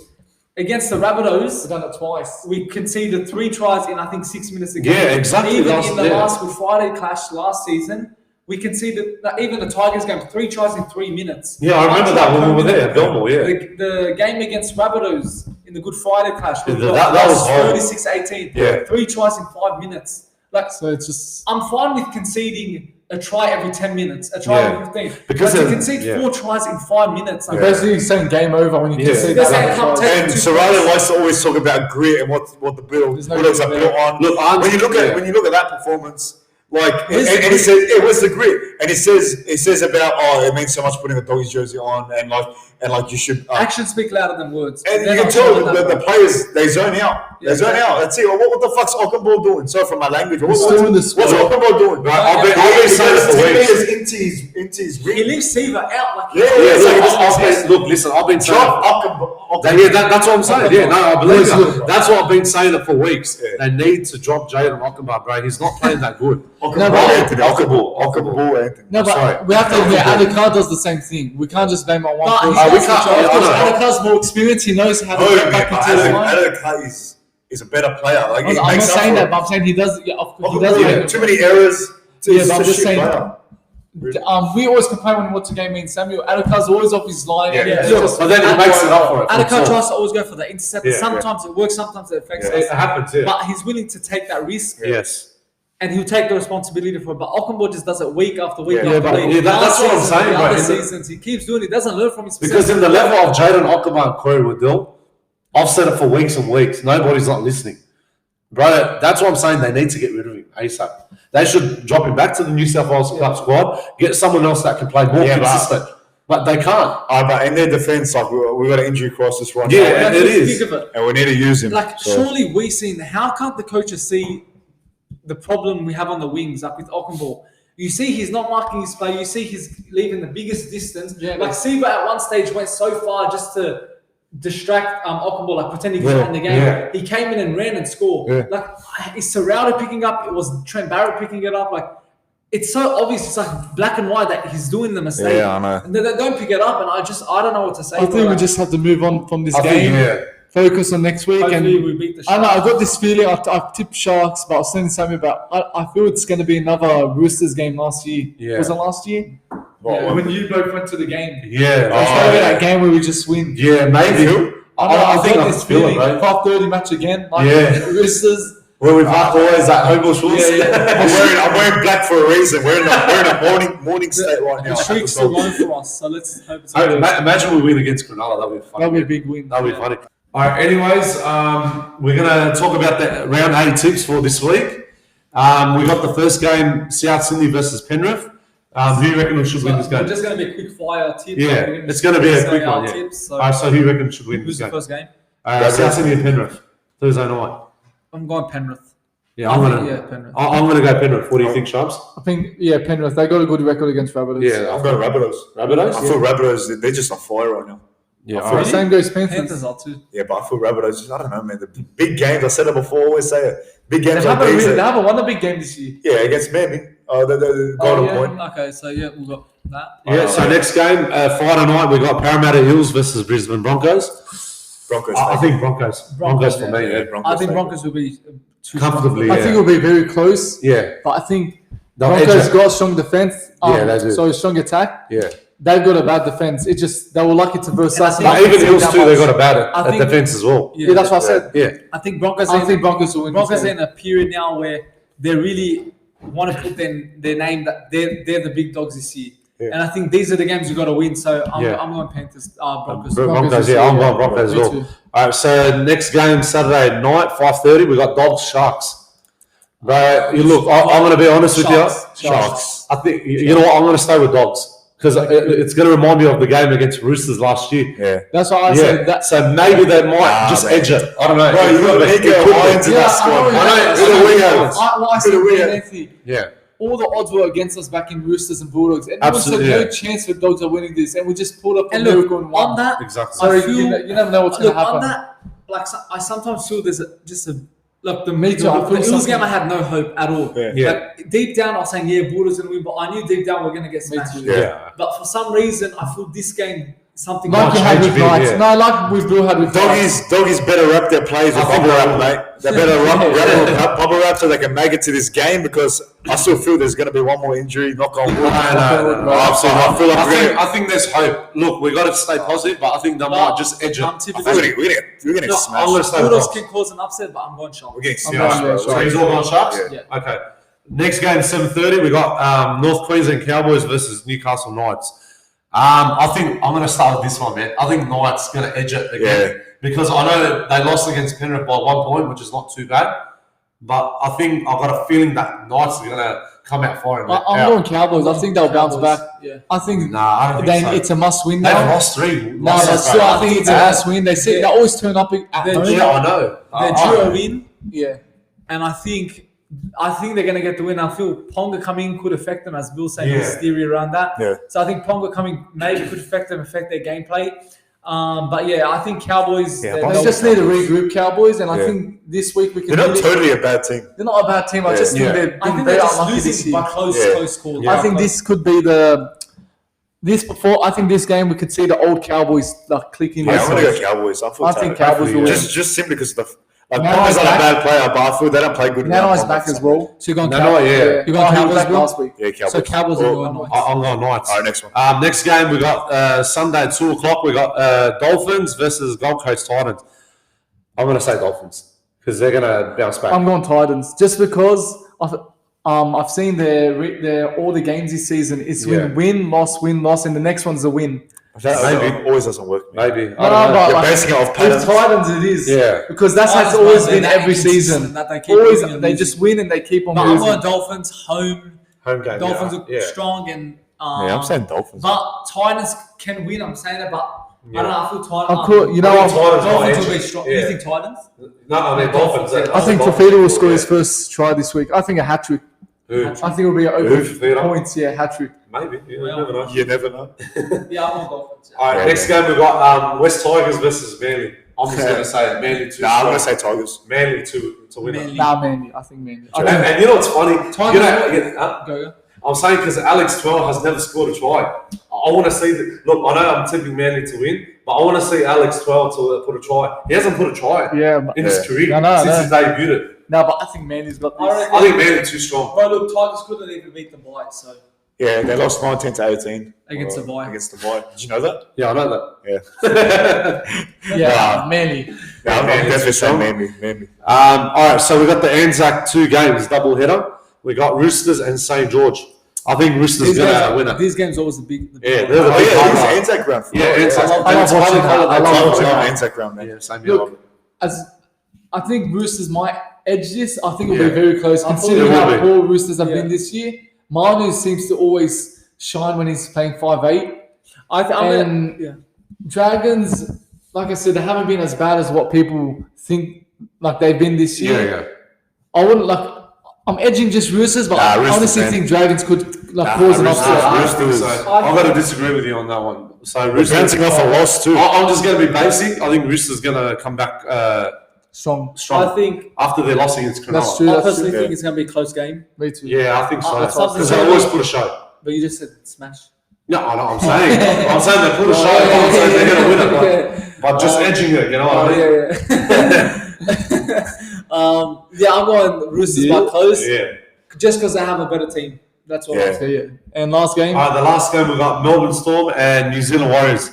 Against the Rabbitohs, We've done it twice. we conceded 3 tries in I think 6 minutes again. Yeah, exactly. Even Last- in the yeah. last Good Friday clash last season, we conceded even the Tigers game 3 tries in 3 minutes. Yeah, I remember that when we were there at Belmore. Yeah. The game against Rabbitohs in the Good Friday clash, we Yeah, that was horrible. 36-18. Yeah. 3 tries in 5 minutes. Like, So it's just I'm fine with conceding a try every 10 minutes, a try every 15. Because but to then- concede 4 tries in 5 minutes, like, basically saying game over when you can see They're saying that. come take And 2 Serrano points. likes to always talk about grit and what the There's no Bulldogs are grit built there. on. Look, when you look at that performance, like Where's the and he says, where's the grit? And he says about it means so much putting a doggy's jersey on and like you should. Actions speak louder than words. And They're you can not tell showing that, the bro. players, they zone out. They zone out. That's it. What the fuck's Ockenball doing? Sorry for my language. What's still in the squad. Ockenball doing? Right, I've been saying it for weeks. into his He ring. leaves Seaver out like Look, listen, I've been saying Drop Ockenball. that's what I'm saying. Yeah, no, I believe that. That's what I've been saying it for weeks. Yeah. They need to drop Jaden Ockenbar, bro. He's not playing that good. Ockenball, Anthony. No, but Sorry. we have to admit, Adakar does the same thing. We can't just blame on one But person. he we does can't- the job. I know. Adakar's more experienced. He knows how to get back into the line. Adakar is a better player. Like, he I'm not makes up saying for that, it. but I'm saying he does. Yeah, he does. Ockenball, make too many errors. Yeah, He's but I'm a just shit saying- player. We always complain when what's the game means. Samuel Adakar's always off his line. Yeah, and yeah. it's Look, just- But then he makes it up for it. Adakar tries to always go for the intercept. Yeah, Sometimes it works, sometimes it affects Yeah. us. It happens, yeah. But he's willing to take that risk, Yes. and he'll take the responsibility for it. But Ockenball just does it week after week Yeah, after but- week. yeah, that's Last what I'm season, saying, the bro. other In the- seasons, he keeps doing it. He doesn't learn from his Because in the level of Jaden Ockenbar and Corey Waddell, I've said it for weeks and weeks. Nobody's not listening. Bro, that's what I'm saying. They need to get rid of him ASAP. They should drop him back to the New South Wales Cup squad, get someone else that can play more Yeah, but- consistent. But they can't. But in their defense, like we got an injury crisis right Yeah, now, That's it the is. thing of it. and we need to use him. Like, So- surely we seen, how can't the coaches see the problem we have on the wings, like with Ockenball? You see he's not marking his play. You see he's leaving the biggest distance. Yeah, like Seaver at one stage went so far just to distract Ockenball, like pretend he was in the game. yeah. He came in and ran and scored. Yeah. Like, is Serrano picking up? It was Trent Barrett picking it up. Like, it's so obvious. It's like black and white that he's doing the mistake. Yeah, I know. And they don't pick it up, and I don't know what to say. I think bro. we just have to move on from this I game. think, Focus on next week. Hopefully And we beat the I don't know. I Sharks. got this feeling. I tipped Sharks, but I was saying something about. I feel it's going to be another Roosters game last year. Yeah. Was it last year? What, When you both went to the game. yeah. It's going to be that game where we just win. Yeah, maybe. I think I this feel it, feeling. bro. 5:30 match again. Like Yeah. Roosters. Where we've had always that Homebush rules. I'm wearing black for a reason. We're in a morning state right now. The streak's still going for us, so let's hope it's Hey, imagine we win against Cronulla. That'd be funny. That'll be a big win. That'll be funny. All right. Anyways, we're gonna talk about the round 8 tips for this week. We got the first game, South Sydney versus Penrith. Who do you reckon should win this We're game? just going to be a quick fire tip. Yeah, We're gonna it's gonna be a say quick our one, yeah. Tips, so All right. So who do you reckon should win who's this the game? first game? South Sydney and Penrith Thursday night. I'm going Penrith. Yeah, I'm Yeah, gonna. Penrith. I'm gonna go Penrith. What do you think, Sharps? I think Penrith. They got a good record against Rabbitohs. Yeah, I'm going Rabbitohs. Rabbitohs. I feel Rabbitohs. They're just on fire right now. Yeah, I all feel right. Same goes Panthers. Panthers are too. Yeah, but I feel Rabbitohs. I don't know, man. The big games. I said it before. Always say it. Big They games like haven't, these. they haven't won a big game this year. Yeah, against Manly. The Golden Point. Okay, so yeah, we've got that. Yeah. So next game, Friday night, we got Parramatta Eels versus Brisbane Broncos. Broncos. I think Broncos. Broncos for me. Yeah. I think Broncos will be too Comfortably. I think it'll be very close. Yeah. But I think They'll Broncos edge it. got strong defense. Yeah, they do. So strong attack. Yeah. They've got a bad defense. It just they were lucky to verse us. And I But think- even Eels too, they got a bad I at think- defense as well. Yeah, that's what I said. Yeah. I think Broncos. I think Broncos will win. Broncos this are game. in a period now where they really want to put their name that they're the big dogs this year. Yeah. And I think these are the games you got to win. So I'm going Panthers. Broncos. Broncos, yeah, I'm going Broncos as Me well. too. All right, so next game Saturday night, 5:30. We got Dogs Sharks. Bro, you look. I'm going to be honest with Sharks. you. Sharks. I think you know what. I'm going to stay with Dogs because it's going to remind me of the game against Roosters last year. Yeah. That's what I Yeah. said. That, So maybe they might just man. edge it. I don't know. Bro, you got Nico Hines in Yeah, that squad. I know, I know, that's who the what wingers? I said, Who the wingers? Anthony, Yeah. all the odds were against us back in Roosters and Bulldogs. And Absolutely, there was yeah. no chance for Dogs of winning this. And we just pulled up a And miracle look, and won. on that, Exactly. So I you, feel- you never know what's going look to happen. on that. Like I sometimes feel there's just a look. Me too, I feel The Eels something- game, I had no hope at all. Yeah. Yeah. Like, deep down, I was saying, Bulldogs gonna win, but I knew deep down we're gonna get Me smashed. too. Yeah. But for some reason, I feel this game something Like you had change with a bit, Knights. yeah. No, like we've Bill had with Knights. Doggies better wrap their plays with I think bubble they wrap, will. mate. They better wrap with bubble wrap so they can make it to this game because I still feel there's going to be one more injury. Knock on wood. No. I feel like I think there's hope. Look, we got to stay positive, but I think they might just edge it. I'm we're typically going to No, smash. I'm going to stay Bulldogs with can cause an upset, but I'm going Sharks. We're getting I'm smashed, going bro. there, So he's all gone Sharks? Yeah. Okay. Next game, 7:30, we got North Queensland Cowboys versus Newcastle Knights. I think I'm going to start with this one, man. I think Knights going to edge it again because I know that they lost against Penrith by 1 point, which is not too bad. But I think I've got a feeling that Knights are going to come out firing. I'm going Cowboys. I think they'll bounce Cowboys, back. yeah. I think Nah, I don't think so. it's a must-win They've now. lost 3. No, but still, I think it's a must-win. They always turn up at They're home. Yeah, I know. They drew a win, Yeah. and I think they're going to get the win. I feel Ponga coming could affect them, as Bill said, his Yeah. theory around that. Yeah. So I think Ponga coming maybe could affect their gameplay. But yeah, I think Cowboys. Yeah, they're- but They they'll- just need to regroup Cowboys, and I Yeah. think this week we can. They're not really- totally a bad team. They're not a bad team. I just think they've I been think very they're just unlucky this losing year. by close calls. Yeah. I think this could be I think this game we could see the old Cowboys like clicking. Yeah, their I'm going to toes. go Cowboys. I think Cowboys will win. Just simply because the Nanai's Ponga's not a back. bad player, but I feel they don't play good. Nanai's enough. back as well. So you're going No, Cowboys. yeah. You're going he was Cowboys, back Bill? last week. Yeah, Cowboys. So Cowboys are Oh, going Knights. I'm going Knights. All right, next one. Next game, we got Sunday at 2 o'clock. We got Dolphins versus Gold Coast Titans. I'm going to say Dolphins because they're going to bounce back. I'm going Titans just because I've seen their all the games this season. It's win, loss, and the next one's a win. Maybe. Always doesn't work. Maybe. No, I don't know. but You're like, basing it off with patterns. Titans it is. Yeah. Because that's how it's Titans, always but been they're every inconsistent, season. that they keep Always losing and they losing. just win and they keep on No, I'm losing. going Dolphins home. Home game. Dolphins yeah. are strong and. Yeah, I'm saying Dolphins. But Titans can win. I'm saying that, but I don't know. I feel Titans. I'm cool. You know, I think Titans Dolphins might will be edge it. strong. Yeah. You think Titans? No, I mean Dolphins. I think Fafita will score his first try this week. I think a hat trick. Who? I think it'll be an Fafita? open points. Yeah, hat trick. Maybe. You Well, never know. You never know. Yeah, I'm on Dolphins. Yeah. All right, next game we got West Tigers versus Manly. I'm just going to say Manly to I'm going to say Tigers. Manly to win it. Manly. Nah, Manly. I think Manly. I And, think and you know what's funny? Tigers Go. I'm saying because Alex 12 has never scored a try. I want to see look, I know I'm tipping Manly to win, but I want to see Alex 12 to put a try. He hasn't put a try in his career since he debuted it. No, but I think Manly's got this. I I think Manly's too strong. Bro, look, Tigers couldn't even beat the Bite, so Yeah, they lost 19-18 against the Bite. against the Bite. Did you know that? Yeah, I know that. Yeah. Yeah, Manly. Yeah, I'm Manly's definitely strong. saying Manly. All right, so we got the Anzac 2 games double header. We got Roosters and St George. I think Roosters going to win it. These games always the big. Yeah, they're the Oh big yeah, highlight. it's Anzac round. Yeah, Anzac. I love watching that. I love watching that. Anzac round, man. Yeah, same here. Look, as I think Roosters might edge this. I think it'll Yeah. be very close, I thought considering it will how be. poor Roosters have Yeah. been this year. Manu seems to always shine when he's playing 5'8". And yeah. Dragons, like I said, they haven't been as bad as what people think like they've been this year. Yeah. I wouldn't like. I'm edging just Roosters, but I Roosters, honestly man. think Dragons could cause an Roosters. upset. Roosters. I've got to disagree with you on that one. So We're Roosters. bouncing off a loss too. I'm just going to be basic. I think Roosters going to come back Strong. strong I think after their loss against Cronulla. That's true. I That's personally true. think it's going to be a close game, Me too. Yeah, I think so. something Because they so- always put a show. but you just said smash. No, I know. I'm saying they put a show. I'm saying they're going to win it, but just edging it. You know what I mean? Yeah, I'm going Roosters by close, Yeah. just because they have a better team. That's what Yeah. I'm saying. Yeah. And last game. The last game we got Melbourne Storm and New Zealand Warriors.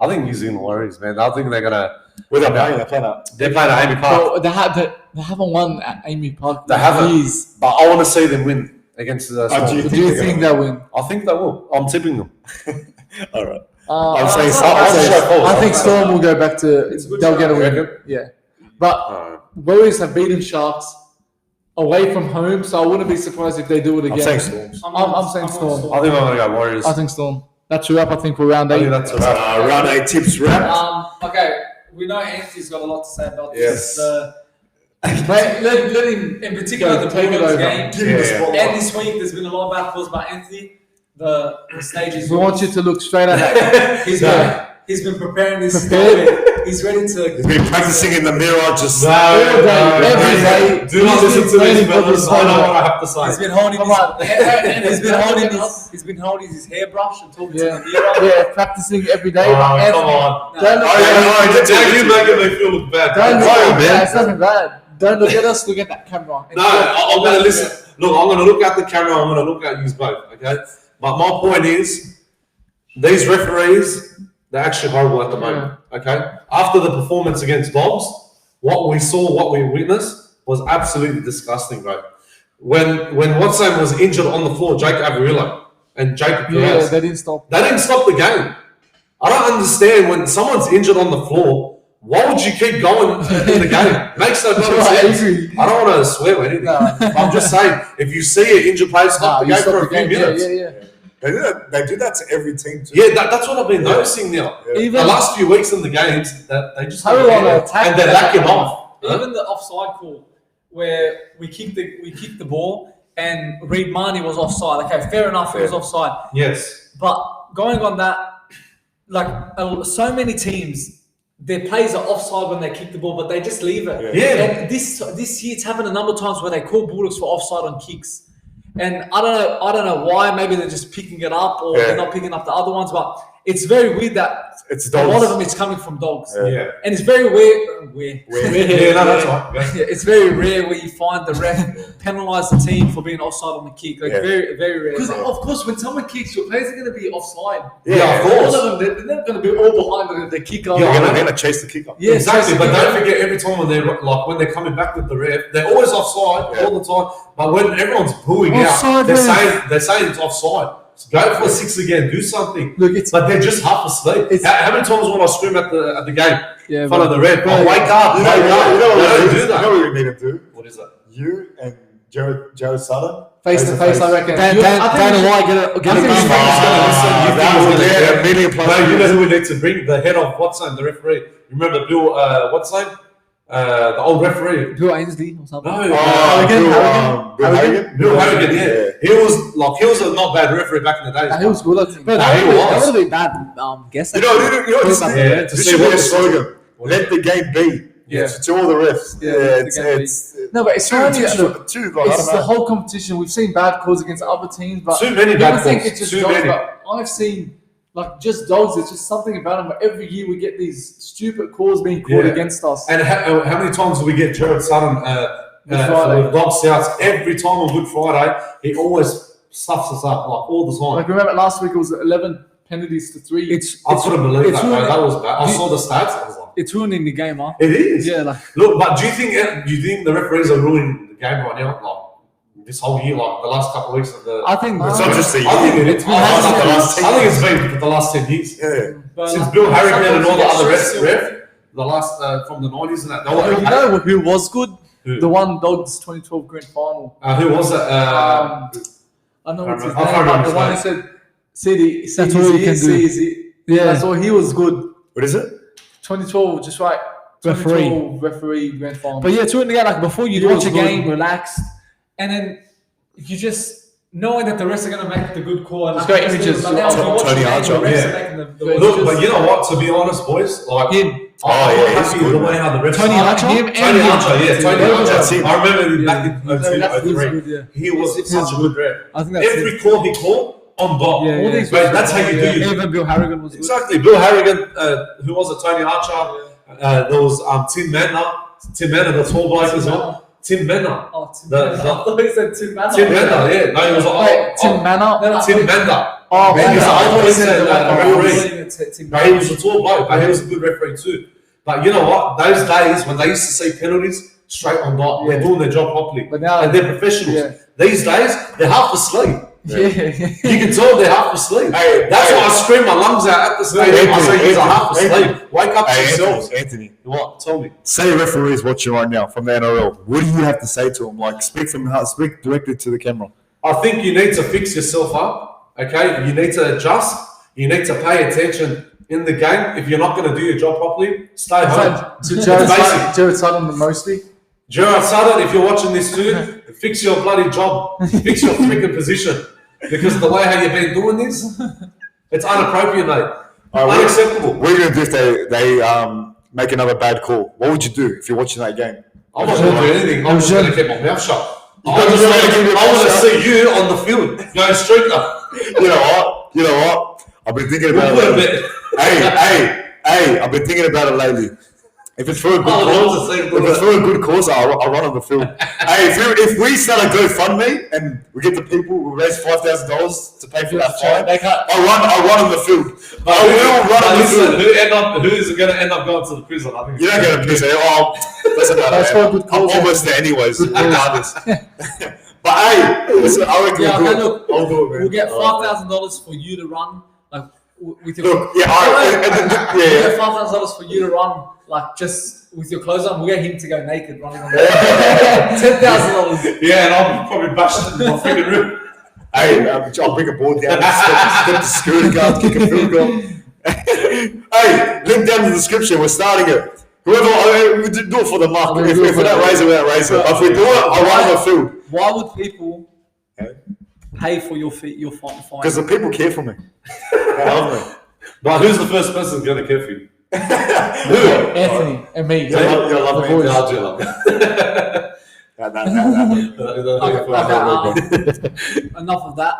I think New Zealand Warriors, man. I think they're gonna. Where they're playing, they're playing up. They're playing at Amy Park. Well, they haven't won at Amy Park. They haven't. Years. But I want to see them win against the Storm. do you Do you think they'll win? I think they will. I'm tipping them. All right. I'm saying I think Storm will go back to. It's a good They'll shout, get a you win. reckon? Yeah, but Warriors have beaten Sharks away from home, so I wouldn't be surprised if they do it again. I'm saying Storms. I'm saying Storm. I think I'm gonna go Warriors. I think Storm. That's a wrap. I think for round I 8. think that's a wrap. Round 8 tips wrapped. Okay, we know Anthony's got a lot to say about Yes. this. Let him. In particular, Go, the take it Bulldogs over. game. Give him the spotlight. And this week, there's been a lot of bad calls by Anthony. The stage is We want you to look straight at that. He's No. going. He's been preparing this. Prepared. He's ready to. He's been practicing in the mirror, just every day. Do not listen to these fellas. I know what I have to say. He's been holding. He's been holding his hairbrush and talking to the mirror. Yeah, practicing every day. Come on. Don't look Now you making me feel look bad. Don't look at us. It's nothing bad. Don't look at us. Look at that camera. No, I'm going to listen. Look, I'm going to look at the camera. I'm going to look at you both. Okay. But my point is, these referees, they're actually horrible at the moment. Okay. After the performance against Dogs, what we saw, what we witnessed, was absolutely disgusting, bro. When what's name was injured on the floor, Jake Averillo and Jacob Perez, they didn't stop. They didn't stop the game. I don't understand when someone's injured on the floor. Why would you keep going in the game? Makes no sense. I don't want to swear or anything. I'm just saying, if you see an injured player stop the game for a few minutes. They do that to every team too. Yeah, that's what I've been noticing now. Yeah. Even the last few weeks in the games, that they just How don't long attack and they're backing off. Even the offside call, where we kicked the ball and Reid Marnie was offside. Okay, fair enough, he was offside. Yes. But going on that, like so many teams, their players are offside when they kick the ball, but they just leave it. Yeah. And this year, it's happened a number of times where they call Bulldogs for offside on kicks. And I don't know why. Maybe they're just picking it up, or they're not picking up the other ones. But it's very weird that it's a lot of them it's coming from Dogs. Yeah. And it's very weird. Yeah, no, that's right. Yeah, it's very rare where you find the ref penalise the team for being offside on the kick. Like very, very rare. Because of course, when someone kicks, your players are going to be offside. Yeah, of course. All of them, they're not going to be all behind the kicker. Yeah, They're going to chase the kick up. Yeah, exactly. But don't forget, every time when they're coming back with the ref, they're always offside all the time. But when everyone's booing out, they're saying it's offside. So go for a six again. Do something. Look, but they're just half asleep. How many times when I scream at the game in front of the ref? Bro, wake up! You know don't do that. You know what we need to do? What is that? You and Jared Sutton face to face, I reckon. Dan White get a million plus. You know who we need to bring? The head of what's name, the referee. You remember Bill? What's name? The old referee. Bill Ainsley or something. No, Harrigan. Bill Harrigan, yeah. He was a not bad referee back in the day. He was good, I think. But that would have been bad. Guess. You know, this should be a slogan. Let the game be. Yeah. To all the refs. It's no, but it's only it's the whole competition. We've seen bad calls against other teams, but too many bad calls. I think it's just Dogs. But I've seen just Dogs. It's just something about them. But every year we get these stupid calls being called against us. And how many times do we get Jared Sutton for Dog Scouts? Every time on Good Friday, he always stuffs us up all the time. Like remember last week it was 11 penalties to 3. I couldn't believe that. That was bad. I saw the stats. I was like, it's ruining the game, huh? It is. Yeah. Look, but do you think the referees are ruining the game right now? This whole year, the last couple of weeks of the. I think it's not just the year. I think it's been for the last 10 years. Yeah. Since Bill Harrigan and all the other refs, the last from the 90s and that. You know who was good? Who? The one Dogs 2012 grand final. Who was that? I know what's his name, I can't but remember the one who said, "See, that's all you can do." Yeah, so he was good. What is it? 2012, just right. Referee grand final. But yeah, to it again, before you watch a game, relaxed, and then you just knowing that the rest are going to make the good call. And it's got images. But now when you watch the game, the rest are making the look, but you know what? To be honest, boys, him. I'm happy with the way how the refs Tony Archer. Tony Archer. That's him. I remember back in 02, 03. He was such a good ref. I think that's every call he called. On dot. That's how you do it. Even Bill Harrigan was good. Exactly. Bill Harrigan, who was it? Tony Archer. There was Tim Manor. Tim Manor, the tall bloke as well. Tim Manor. Oh, Tim Manor. I thought he said Tim Manor. Tim Manor, yeah. No, he was Tim Manor. Tim Manor. Oh, he was a tall bloke, but he was a good referee too. But you know what? Those days when they used to see penalties straight on dot, they're doing their job properly. But now, and they're professionals. These days, they're half asleep. Yeah. You can tell they're half asleep. That's why I scream my lungs out at the stadium. I say, "You're half asleep. Wake up yourselves." Anthony, what? Tell me. Say referees watching right now from the NRL. What do you have to say to them? Speak directly to the camera. I think you need to fix yourself up. Okay, you need to adjust. You need to pay attention in the game. If you're not going to do your job properly, stay home. Jared Sutton mostly. Gerard Sutton, if you're watching this too, fix your bloody job. Fix your freaking position. Because the way how you've been doing this, it's inappropriate, mate. Unacceptable. What are you going to do if they make another bad call? What would you do if you're watching that game? I'm not going to do anything. I'm just going to keep my mouth shut. I want to see you on the field going straight up. You know what? I've been thinking about it. Hey, I've been thinking about it lately. If it's for a good cause, I'll run on the field. Hey, if we start a GoFundMe and we get the people who raise $5,000 to pay for that fine, I'll run on the field. I will run on the field. Who is going to end up going to the prison? I think you're not going to prison. Doesn't matter. I'm almost there anyways, regardless. But hey, listen, I reckon I'll do it, man. We'll get $5,000 for you to run, like with your. Look, We'll get $5,000 for you to run, like just with your clothes on. We'll get him to go naked running on the $10,000. Yeah, and I'll probably bash it in my freaking room. Hey, I'll bring a board down, step the security guard, kick a field goal. Hey, link down in the description. We're starting it. Whoever we do it for the mark. If we don't raise it, we don't raise it. But if we do it, I'll run on the field. Why would people pay for your fine? Because the people care for me. They love me. But who's the first person going to care for you? Anthony and me. You love me. I do love you. Enough of that.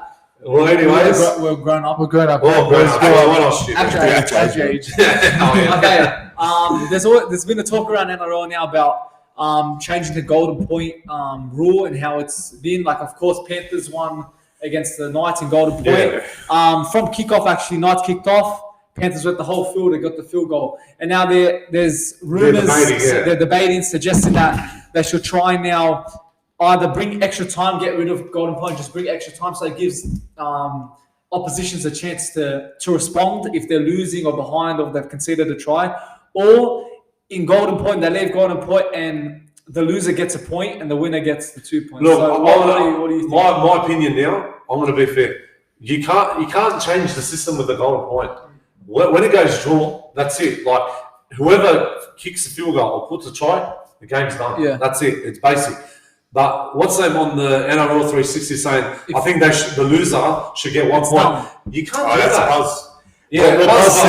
Well, anyways, we're grown up. We're grown up. What else? At your age. Okay. There's been a talk around NRL now about changing the golden point rule and how it's been. Like, of course, Panthers won against the Knights in golden point. From kickoff, actually, Knights kicked off. Panthers went the whole field and got the field goal. And now there's rumours, they're debating, suggesting that they should try now either bring extra time, get rid of golden point, just bring extra time so it gives oppositions a chance to respond if they're losing or behind or they've conceded a try. Or in golden point, they leave golden point and the loser gets a point and the winner gets the 2 points. Look, so what do you think? My opinion now, I'm going to be fair. You can't change the system with the golden point. When it goes draw, that's it. Like, whoever kicks the field goal or puts a try, the game's done. Yeah. That's it. It's basic. But what's them on the NRL 360 saying, I think the loser should get 1 point. Done. You can't do that. Buzz. Yeah, Buzz,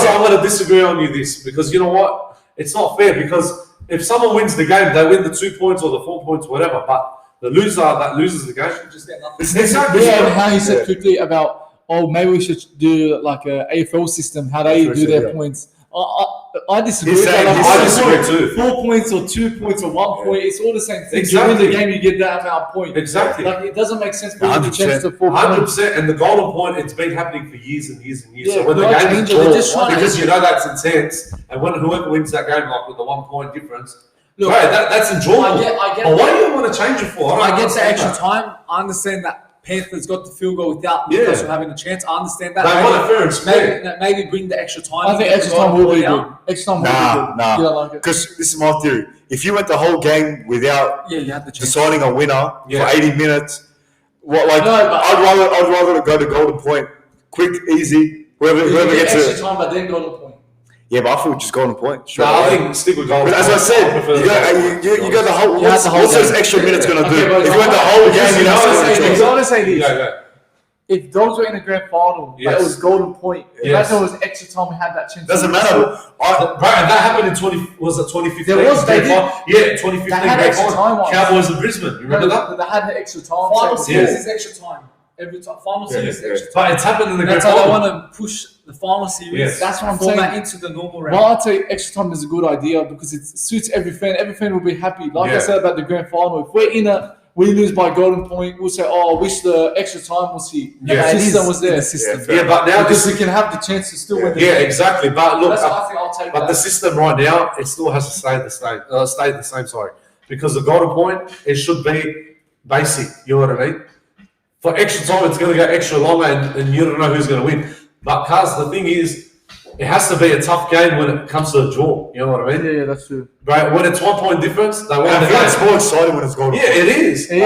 I'm going to disagree on you this because you know what? It's not fair because if someone wins the game, they win the 2 points or the 4 points, whatever. But the loser that loses the game should just get nothing. Exactly. Yeah, and how you said quickly about, maybe we should do like a AFL system, how they do their points. I disagree. I disagree too. 4 points or 2 points or 1 point, it's all the same thing. Exactly. You win the game, you get that amount of points. Exactly. Like, it doesn't make sense for you to change to 4 points. 100%. And the golden point, it's been happening for years and years and years. Yeah, so when the they're game is changing it, just drawn, trying to- because you know that's intense, and when whoever wins that game, like with the 1 point difference, Look, right, that's enjoyable. I get but why do you want to change it for? I get the extra time. I understand that Panthers got the field goal without Newcastle having a chance. I understand that. They want it fair and square. Maybe bring the extra time. I think extra time will be good. Extra time will be good. Nah. You don't like it? Because this is my theory. If you went the whole game without you had the chance. deciding a winner for 80 minutes, I'd rather go to golden point, quick, easy. Whoever gets extra it. time, but then golden point. Yeah, but I thought just golden point. No, I think stick with golden But as point. I said, you got the whole. What's those extra minutes going to do? Okay, but If you went the whole game, you I want to say this. Yeah. If Dogs were in the grand final, but it was golden point. Yes. If that was extra time, we had that chance. Doesn't matter. Right, and that happened in 2015. There was, they did. Yeah, 2015. They had extra time once. Cowboys in Brisbane. You remember that? But they had the extra time. Final so- series is extra time. Every time. Final series is extra time. But it's happened in the grand That's how they final. want to push the final series. Yes. That's what I'm format saying. into the normal round. Well, I'd say extra time is a good idea because it suits every fan. Every fan will be happy. Like I said about the grand final, if we're in we lose by golden point, we'll say, I wish the extra time was here. Yeah, the system was there. The system. Yeah, but now Because we can have the chance to still win the Yeah, game. exactly. But look, That's what I think I'll take but that. the system right now, it still has to stay the same. Sorry, because the golden point, it should be basic. You know what I mean? For extra time, it's going to go extra longer, and you don't know who's going to win. But cause the thing is, it has to be a tough game when it comes to a draw. You know what I mean? Yeah, that's true. Right? When it's 1 point difference, they win I the feel it's game. more exciting when it's golden Yeah, it is. It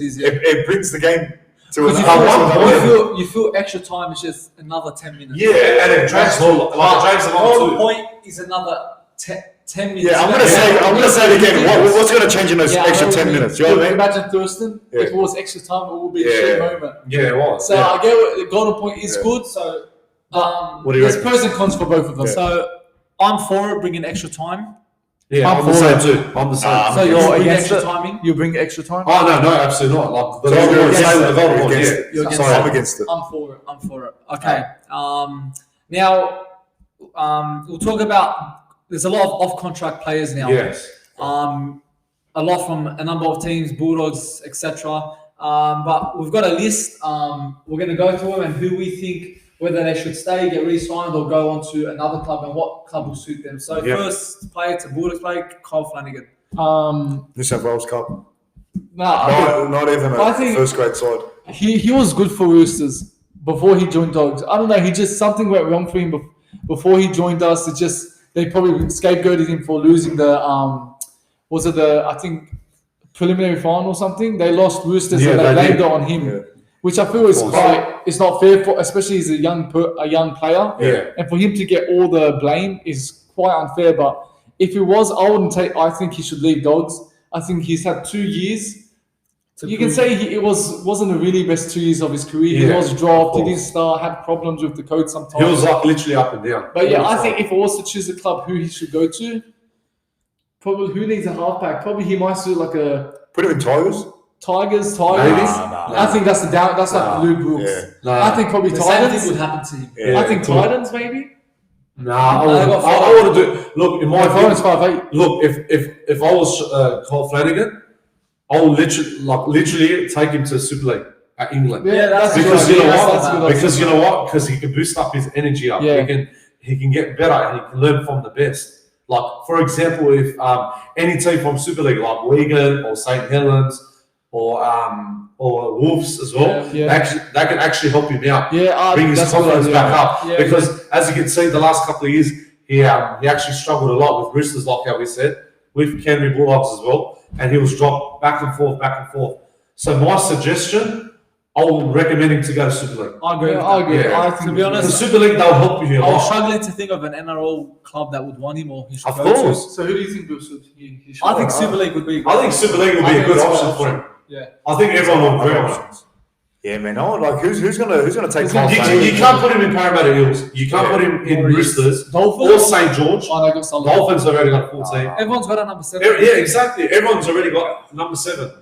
is. Yeah. It brings the game to Because another level. you feel extra time is just another 10 minutes. Yeah, and it drags along. Like it drags Golden along too. point is another 10 10 minutes. Yeah, I'm gonna say it again. What's going to change in those extra 10 minutes? You know what I mean? Imagine Thurston. If it was extra time, it would be a shit moment. Yeah, it was. So I get what the golden point is good. So what do you there's reckon? pros and cons for both of them. So I'm for it, bringing extra time. Yeah, I'm the same too. I'm the same. So you're bring against extra it? timing? You bring extra time? Oh no, absolutely not. Like the So golden you're point, against say it. the golden point. You're Yeah, against You're against sorry. I'm against it. I'm for it. Okay. Now, we'll talk about. There's a lot of off-contract players now. Yes. A lot from a number of teams, Bulldogs, etc. But we've got a list. We're going to go through them and who we think whether they should stay, get re-signed, or go on to another club and what club will suit them. So first player to Bulldogs player, Kyle Flanagan. New South Wales Cup. Not even I a think- first grade side. He was good for Roosters before he joined Dogs. I don't know. He just something went wrong for him before he joined us. It just they probably scapegoated him for losing the I think preliminary final or something. They lost Roosters and they blamed it on him, which I feel is it's not fair for, especially as a young player. Yeah. And for him to get all the blame is quite unfair. But if it was, I think he should leave Dogs. I think he's had 2 years. You can say it wasn't the really best 2 years of his career. He was dropped. He didn't start. Had problems with the coach sometimes. He was like literally up and down. But yeah, I think if I was to choose a club who he should go to, probably who needs a halfback? Probably he might do like a Put him in Tigers. Tigers. Nah. I think that's that's like Blue Brooks. Yeah. I think probably The same Titans. thing would happen to him. Yeah. I think Titans maybe. Nah, they got I want to do. Look, in my Titans opinion, 5'8". look, if I was Kyle Flanagan, I would literally take him to Super League at England. Yeah, that's Because good. you know That's what? good. Because you know what? Because he can boost up his energy up. Yeah. He can get better and he can learn from the best. Like for example, if any team from Super League like Wigan or St Helens or Wolves as well, they can actually help him out. Yeah, Bring his that's confidence good, back up. Yeah, Because as you can see, the last couple of years, he actually struggled a lot with Roosters, like how we said, with Canterbury Bulldogs as well, and he was dropped back and forth. So my suggestion, I would recommend him to go to Super League. I agree. I agree. Yeah. I think To be honest, The Super League, they'll help you a I was lot. struggling to think of an NRL club that would want him or he should Of go course. So who do you think he should? to. I think Super League would be. I think Super League will be a good option for him. Yeah. I think everyone will agree on it. Yeah, man. Who's gonna take Kyle You Flanagan? can't put him in Parramatta Eels. You can't put him in Roosters Dolphins? or St George. Oh, they got solid. Dolphins already got 14. Everyone's got a number 7. Yeah, exactly. Everyone's already got number 7.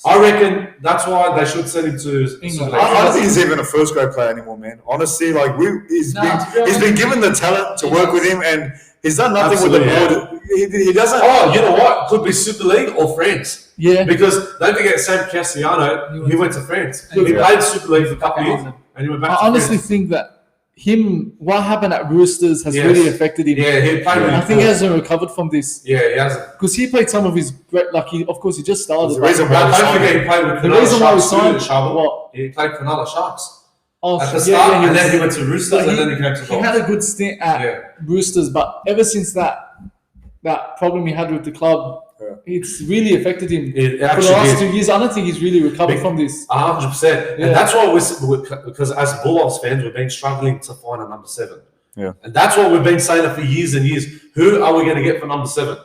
I reckon that's why they should send him to England. Super League. I don't think he's even a first grade player anymore, man. Honestly, like he's been given the talent to work with him, and he's done nothing with the board. He doesn't. Oh, you know what? Could be Super League or France. Yeah. Because don't forget Sam Castellano, he went to France. He played Super League for a couple of years and he went back I to honestly France. think that what happened at Roosters has Yes. really affected him. Yeah, he played really I think he poor. hasn't recovered from this Yeah, he hasn't. because he played some of his great. Like of course, he just started. The reason But why don't forget he played with The Cronulla reason why we Sharks too, signed Sharma. what? He played Cronulla Sharks Oh, at the start, and then he was- went to Roosters, and then he came to he had Dolphins. a good stint at Yeah. Roosters, but ever since that problem he had with the club, it's really affected him. It For the actually last did. 2 years, I don't think he's really recovered from this. 100%. Yeah. And that's why because as Bulldogs fans, we've been struggling to find a number 7. Yeah. And that's what we've been saying for years and years. Who are we going to get for number 7?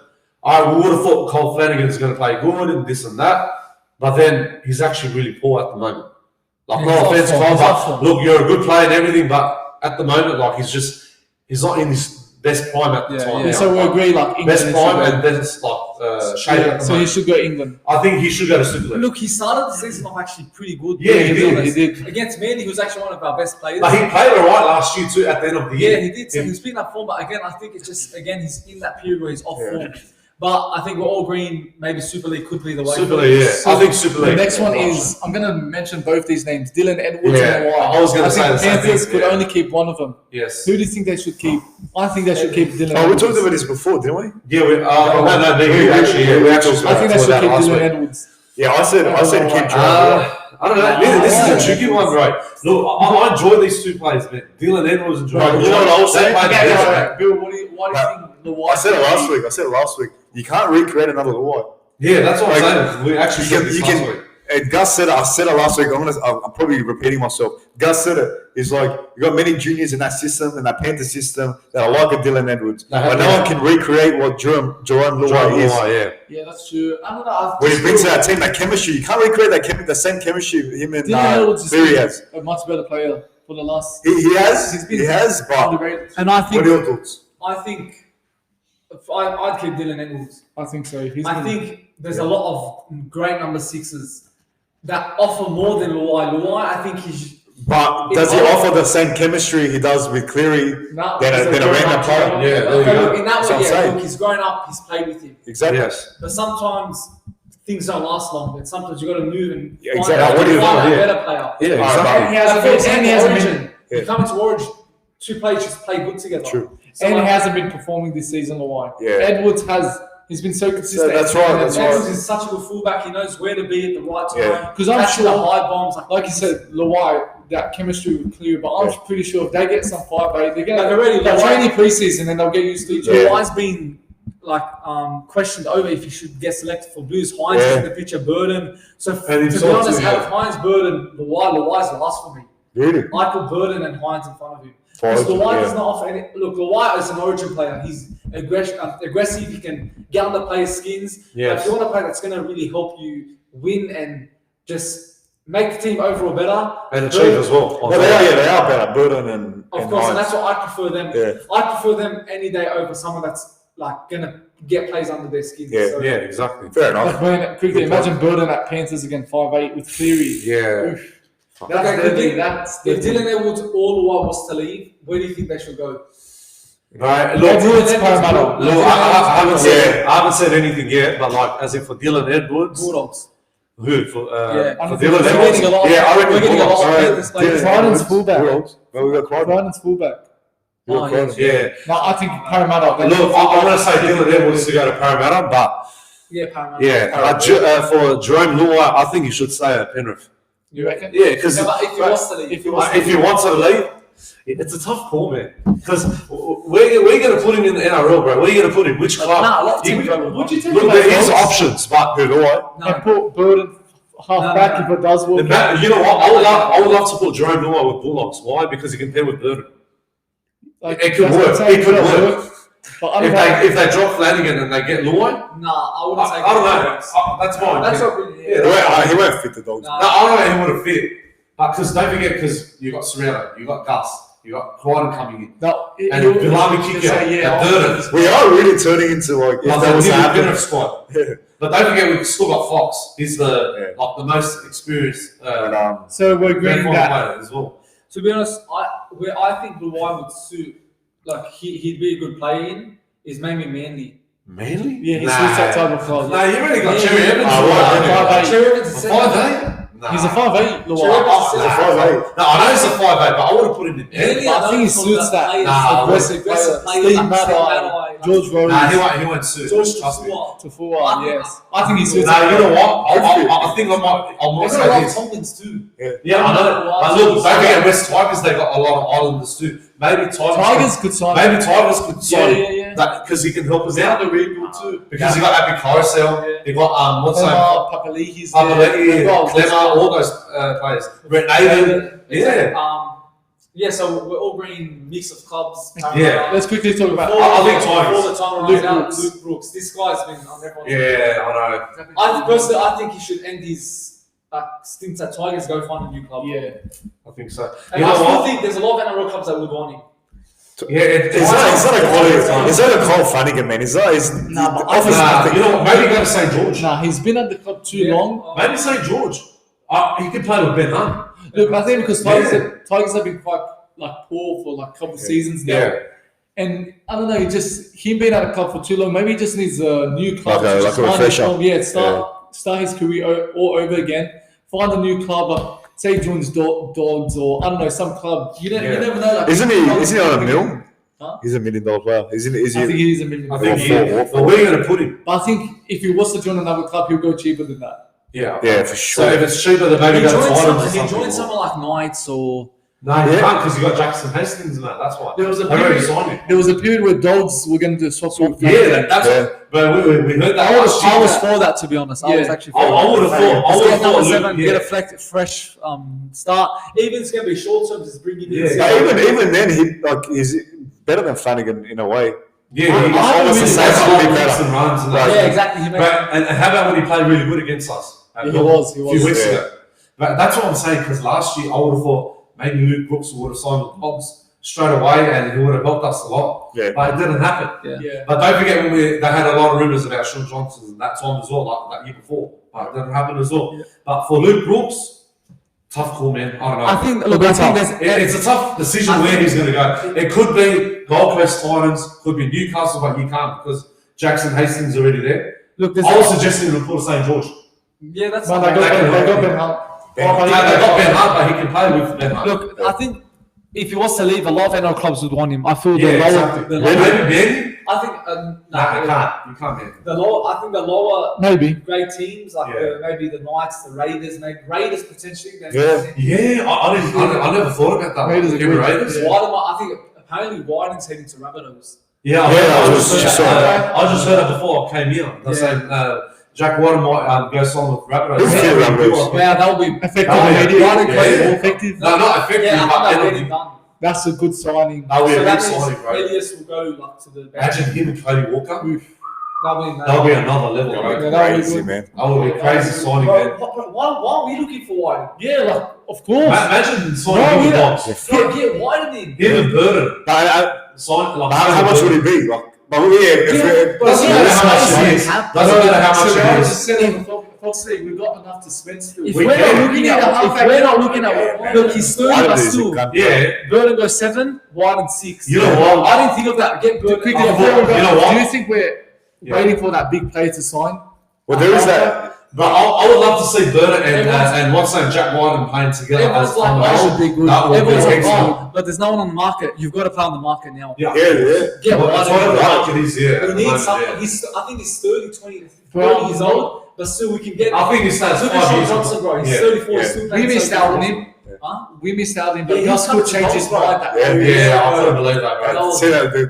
I would have thought Cole Flanagan is going to play good and this and that, but then he's actually really poor at the moment. Like, He's no off offense, form, Cole, he's off but form. look, you're a good player and everything, but at the moment, like, he's not in his best prime at the time. Yeah, now. so we agree, like England. Best should prime go. and best shape at the So he moment. should go England. I think he should go to Super League. Look, he started the season off actually pretty good. Yeah, he to be did, honest. he did. Against Manly, he was actually one of our best players. But he played all right last year too. At the end of the year, Yeah, he did. So he's been up form, but again, I think it's just he's in that period where he's off form. But I think we're all agreeing maybe Super League could be the way. Super League, yeah. I think Super League. The next one is I'm going to mention both these names, Dylan Edwards Yeah, and Hawaii. I was gonna say think the same Panthers thing, could yeah. only keep one of them. Yes. Who do you think they should keep? I think they should keep Dylan. Oh, we Edwards. talked about this before, didn't we? Yeah, we we actually. I think they should keep last Dylan week. Edwards. Yeah, I said keep I don't know. This is a tricky one, right? Look, I enjoy these two players, man. Dylan Edwards and Right, you know what I was saying? Bill, what do you think? I said it last week. You can't recreate another Luai. Yeah, that's what I'm Like, saying. We actually said this last week. Gus said it. I said it last week. I'm probably repeating myself. Gus said it. He's like, you got many juniors in that system, in that Panther system, that are like a Dylan Edwards, but no one can recreate what Jerome Luai is. Yeah, that's true. I don't know. When he brings to that team, that chemistry, you can't recreate the same chemistry him and Dylan Edwards Cleary has. a much better player for the last. He has, but underrated. And I think what are your thoughts? I'd keep Dylan Edwards. I think so. I think there's a lot of great number sixes that offer more than Luai. Luai, I think he's. But does he offer the same chemistry he does with Cleary than a random player? Yeah, there you go. In that That's way, what I'm saying. look, he's grown up, he's played with him. Exactly. Yes. But sometimes things don't last long, and sometimes you've got to move and Yeah, exactly. What do you find think? a better player. Yeah, Alright, exactly. And he hasn't been. Yeah. You come into Origin, two players just play good together. True. So And like, he hasn't been performing this season, Luai. Yeah. Edwards has. He's been so consistent. that's right, that's right. Edwards is such a good fullback. He knows where to be at the right time. Yeah. Because I'm Catching sure, the high bombs, like you said, Luai, that chemistry with Cleary, but I'm pretty sure if they get some 5'8", they're Like training preseason and they'll get used to each other. Yeah. Luai's been questioned over if he should get selected for Blues. Hines is in the picture, Burden. So to be himself honest, too, out of Hines, Burden, Luai's last for me. Really? I put Burden and Hines in front of him. Because Luai does not offer any. Look, Luai is an Origin player. He's aggressive. He can get on the players' skins. Yes. But if you want a player that's going to really help you win and just make the team overall better, And achieve as well. Well, they are better. Burden and of course, and Hines. that's what I prefer them. Yeah. I prefer them any day over someone that's like gonna get plays under their skin. Yeah. So, Yeah, exactly. Fair Like enough. when, quickly, imagine Burden at Panthers again, 5'8" with Cleary. Yeah. Oof. Okay, That's deadly. That's if deadly. Dylan Edwards or Luai was to leave, where do you think they should go? Right. Look, Edwards, Parramatta. I haven't said anything yet, but like, as if for Dylan Edwards, Bulldogs. who for Yeah. for We're Dylan getting Edwards? a lot- Yeah, I reckon we're getting a lot of Bulldogs. Panthers players. Crichton's fullback. Well, we got Crichton. Crichton's fullback. Oh, yeah. Yeah. No, I think Parramatta. Look, I'm going to say Dylan Edwards to go to Parramatta, but Yeah, Paramount. yeah, for Jerome Luai, I think he should stay at Penrith. You reckon? Yeah, because Yeah, but if he was to leave, if he wants to leave, it's a tough call, man. Because we're going to put him in the NRL, bro. Where are you going to put him? Which club? Nah, a lot of teams go with Would you take Look, him there at is Dogs? options, but Who do I? No. And put Burden half back if it does work. out. you know what? I would love to put Jerome Luai with Bulldogs. Why? Because he can pair with Burden. Like, It could that's what I'm work. saying, It could it'll work. But I don't know. If they drop Flanagan and they get Luai, Nah, I wouldn't take I don't know. Bulldogs. That's fine. That's Yeah. not really. He won't fit the Dogs. Nah. No, I don't know who would have fit. Because don't forget, because you got Serrano, you got Gus, you got Crichton coming in, No, and you'll- Bilami you'll kick out, say, and Durden. We are really turning into like if Like that the was new happening. Penrith squad. But don't forget, we've still got Fox. He's the the most experienced So we're agreeing grand final that. player as well. To be honest, I think Luai would suit. Like he'd be a good player in. Is maybe Manly. Manly? Yeah, he suits that type of club. Nah, you already got Yeah, Cherry yeah. Evans. Oh, right, right. Cherry Evans is second. 5'8"? Nah. He's a 5'8", Luai. Cherry Evans is He's a second. 5'8". No, I know he's a 5'8", but I would have put him in there. Manly, I think he suits that aggressive player. Steve Matai, George Rose, Nah, he won't suit. George Trust me. Tafua, yes. I think he suits Nah, that. you know what? I think I might There's a say lot of this. Tompkins too. Yeah, I know. But look, don't forget West Tigers, they got a lot of islanders too. Maybe Tigers could sign. Maybe Tigers could sign Yeah. that because he can help us He's out. out the rebuild too. Because he got Abby Carousel, he got what's his name? Papalihi's Papali'i, Clemmer, all those players. Brett Naden, Yeah, so we're all bringing mix of clubs. Yeah. Let's quickly talk about. I think Tigers. Before the time Luke runs out, Brooks. Luke Brooks. This guy's been on record. Yeah, I know. I think he should end his stints at Tigers, go find a new club. Yeah. I think so. And You I know still what? think there's a lot of NRL clubs that would want him. Yeah, Is that a quality? Is that a Cole Flanagan, man? Is that is? Nah, but Nah, you know what? Maybe go to St George. Nah, he's been at the club too long. Maybe St George. He could play with Ben Hunt. Look, I think because Tigers have been quite poor for a couple seasons now. Yeah. And I don't know, him being at a club for too long, maybe he just needs a new club. Like a to just find refresher. club. Yeah, start his career all over again. Find a new club, say he joins Dogs or I don't know, some club. You never know. Isn't he on a mil? Huh? He's $1 million player. Is I think he? he is $1 million. I think Or but where are you going to put him? But I think if he was to join another club, he'll go cheaper than that. Yeah. Yeah, for So sure. if it's cheaper, then maybe go to Titans or He something. joined someone like Knights or No, you Yeah. can't because you got Jackson Hastings and that. That's why. There was a They already period. signed him. There was a period where dogs were going to swap. Yeah, that's Yeah. what. But we heard that. I last year. was for that, to be honest. I was actually for I would have thought. I Let's would get have number thought. 7, Luke, get yeah. a fresh start. Even it's going to be short term, just bring it in. Yeah. see But how- even then, he's better than Flanagan in a way. Yeah, I he's haven't almost the really same watched sort him of better. kicks and runs and that. Yeah, exactly. He makes, But, and how about when he played really good against us? Yeah, he was. A few weeks Yeah. ago. But that's what I'm saying, because last year I would have thought maybe Luke Brooks would have signed with Hobbs straight away and he would have helped us a lot. Yeah. But it didn't happen. yeah. But don't forget when they had a lot of rumours about Sean Johnson that time as well, like that year before. But it didn't happen as well. Yeah. But for Luke Brooks, tough call, man. I don't know. I think. Look, I think there's. It's a tough decision where he's going to go. It could be Gold Coast Titans, could be Newcastle, but you can't because Jackson Hastings already there. Look, there's. I was suggesting to put St George. Yeah, that's. Man, fine. they got Ben Hunt. They got Ben Hunt, but he can play with Ben Hunt. Look, I think if he was to leave, a lot of NRL clubs would want him. I feel Yeah, the lower. exactly. The Maybe lower Ben? I think. Nah, you can't. You can't, man. The lower. I think the lower. Maybe. Great teams like maybe the Knights, the Raiders, maybe Raiders potentially. Yeah. Yeah, I never thought about that. Raiders are Give good. Raiders. Yeah. I think apparently Wyden's heading to Rabbitohs. Yeah, I I just just saw that. heard it before I came here. They're saying Jack Warren might go sign with Rabbitohs. Who's the Rabbitohs? Yeah, that'll be Effective. Oh, yeah. Maybe. Yeah. More effective. No, not effective, Yeah, but I think it'll they're be, done. That's a good signing. that'll be a So big that signing, means bro. Elias will go like to the bench. Imagine him and Cody Walker. That'll That'll be another level, That'll bro. be Yeah, that'll be crazy, good. man. That would be a crazy signing, Bro, man. why are we looking for Wyden? Yeah, like, of course. Imagine signing him with Dogs. Get Wyden in. Him and Burden. But Sign, like, how much would it be? Like, but yeah, if Doesn't matter how much it is. Doesn't matter how much it is. We've got enough to spend still. If We we're can. not looking at, if we're not looking at, look, he's 30, Wyden but is a still, cunt. Yeah. Burden goes 7, Wyden 6. You know what? I didn't think of that. Get Burden. Quickly, You before we go, know what? do you think we're waiting for that big player to sign? Well, there is that. But I would love to see Burden and what's that, Jack Wyden playing together. Everyone's as like, combination. that would be good. That would be Everyone's like, excellent. oh, but there's no one on the market. You've got to play on the market now. Yeah. Yeah. Get Well, that's Wyden. what the market is, yeah. at We the need moment, someone. yeah. I think he's 30 Well, years old, but still we can get. I think he starts Look 5 at Sean years Johnson, bro. He's Yeah. 34. Yeah. He's still We playing. missed so out on good. him. Huh? We missed out on him, Yeah, but he's Gus coming could to change his Goals, bro. mind. That Yeah, Yeah, I couldn't believe that, bro. See that the like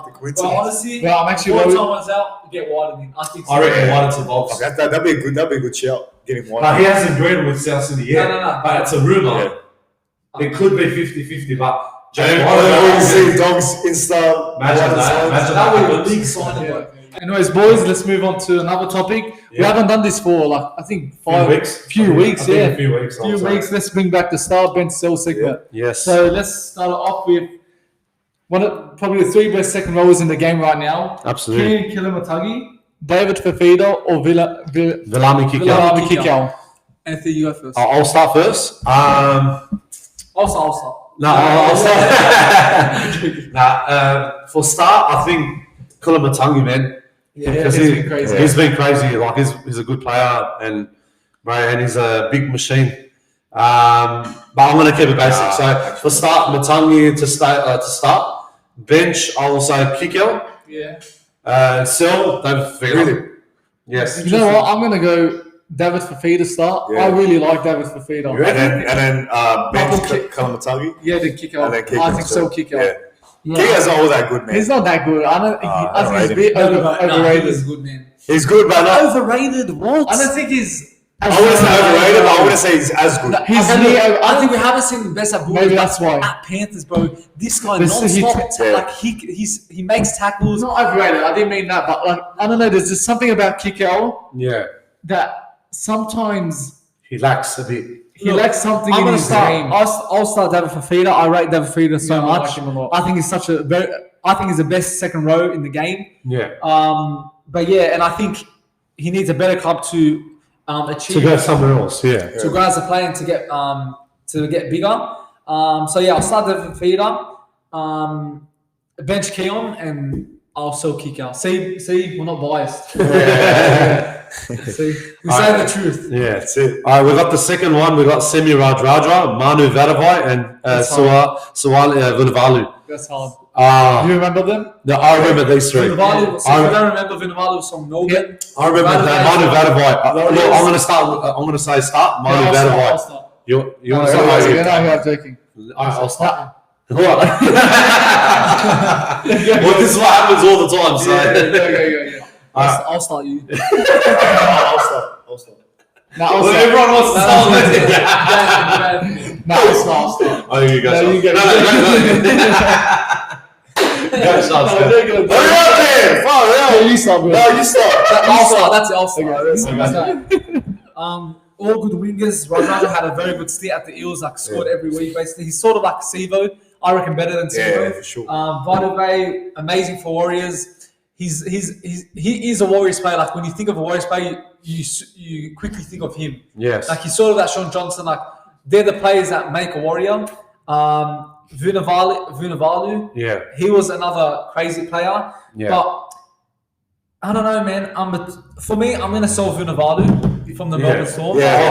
the But coincidence. honestly, Well, I'm actually before worried. someone's out, get Wyden in. I think. So. I reckon Yeah. Wyden's involved. That'd be a good shout. Getting one. But he hasn't agreed with South Sydney yet. No. But it's a rumour. Yeah. It could be 50-50, but Jack And Wyden. you see dogs Insta. Imagine that. Imagine That would be a happens. big signing, bro. Anyways, boys, let's move on to another topic. We Yeah. haven't done this for like I think Few weeks. yeah. A few weeks. Few weeks. Let's bring back the star bench sell segment. Yes. So let's start off with probably the 3 best second rowers in the game right now. Absolutely. Kieran Kilimatagi, David Fafita, or Vilami kick out. Vilami Kikau. Anthony, you go first. I'll start first. I'll start. No, I'll start. For start, I think Kilimatangi, man. Yeah, Because it's been crazy. He's been crazy. Like he's a good player, and he's a big machine. But I'm gonna keep it basic. So for start, Matangi to start. Bench, I'll say Kikau. Yeah. Sell, David Fafita. Really? Yes. You know what? I'm gonna go David Fafita start. Yeah. I really like David Fafita. And then bench Couple Kalamatagi. Yeah, the kick out. And then I think so. Kick out. Yeah. Kika's not all that good, man. He's not that good. I think he's a bit overrated. He's good, man. He's good, but not. Overrated? What? I don't think he's. I wouldn't say overrated, but I wouldn't say he's as good. He's I think we haven't seen the best at Bulls. Maybe that's why. At Panthers, bro. This guy This- he- non-stop. yeah. Like he makes tackles. He's not overrated. I didn't mean that, but like I don't know. There's just something about Kikau Yeah. that sometimes He lacks a bit. he lacks something I'm in gonna his start. game. I'll start David Fafita. I rate David Fafita so Yeah, I much. like him a lot. I think he's such a very. I think he's the best second row in the game. Yeah. But yeah, and I think he needs a better club to achieve. To go somewhere else. Yeah. to grow as a player and to get bigger. So yeah, I'll start David Fafita. Bench Keon and I'll still kick out. See, we're not biased. See, we're saying the truth. Yeah. That's it. All right, we got the second one. We got Semi Radradra, Manu Vadavai, and Suwali Vunivalu. That's hard. You remember them? No, I remember these three. Vunivalu, so if you don't remember, Vunivalu was from Melbourne. I remember that Manu Vadavai. Look, I'm going to say start Manu Yeah, I'll Vadavai. start. You want to No, start? you're not joking. I'll start. All right. Well, this is what happens all the time. So. Yeah. I'll start you. I'll start. No, I'll Well, start. everyone wants to start. No, I'll start. Oh, you go. No, you go. Go, start. No, Hurry up there! Far Yeah, out! you start, bro. No, you start. I'll start. That's it. I'll start. Okay. All good wingers. Raja had a very good stint at the Eels, like scored every week. Basically, he's sort of like Sivo. I reckon better than Sivo. Yeah, for sure. Vardove, amazing for Warriors. He is a Warriors player. Like when you think of a Warriors player, you quickly think of him. Yes. Like he's sort of that Sean Johnson. Like they're the players that make a Warrior. Vunivalu. Yeah. He was another crazy player. Yeah. But I don't know, man. For me, I'm gonna sell Vunivalu from the Melbourne Storm. Yeah, I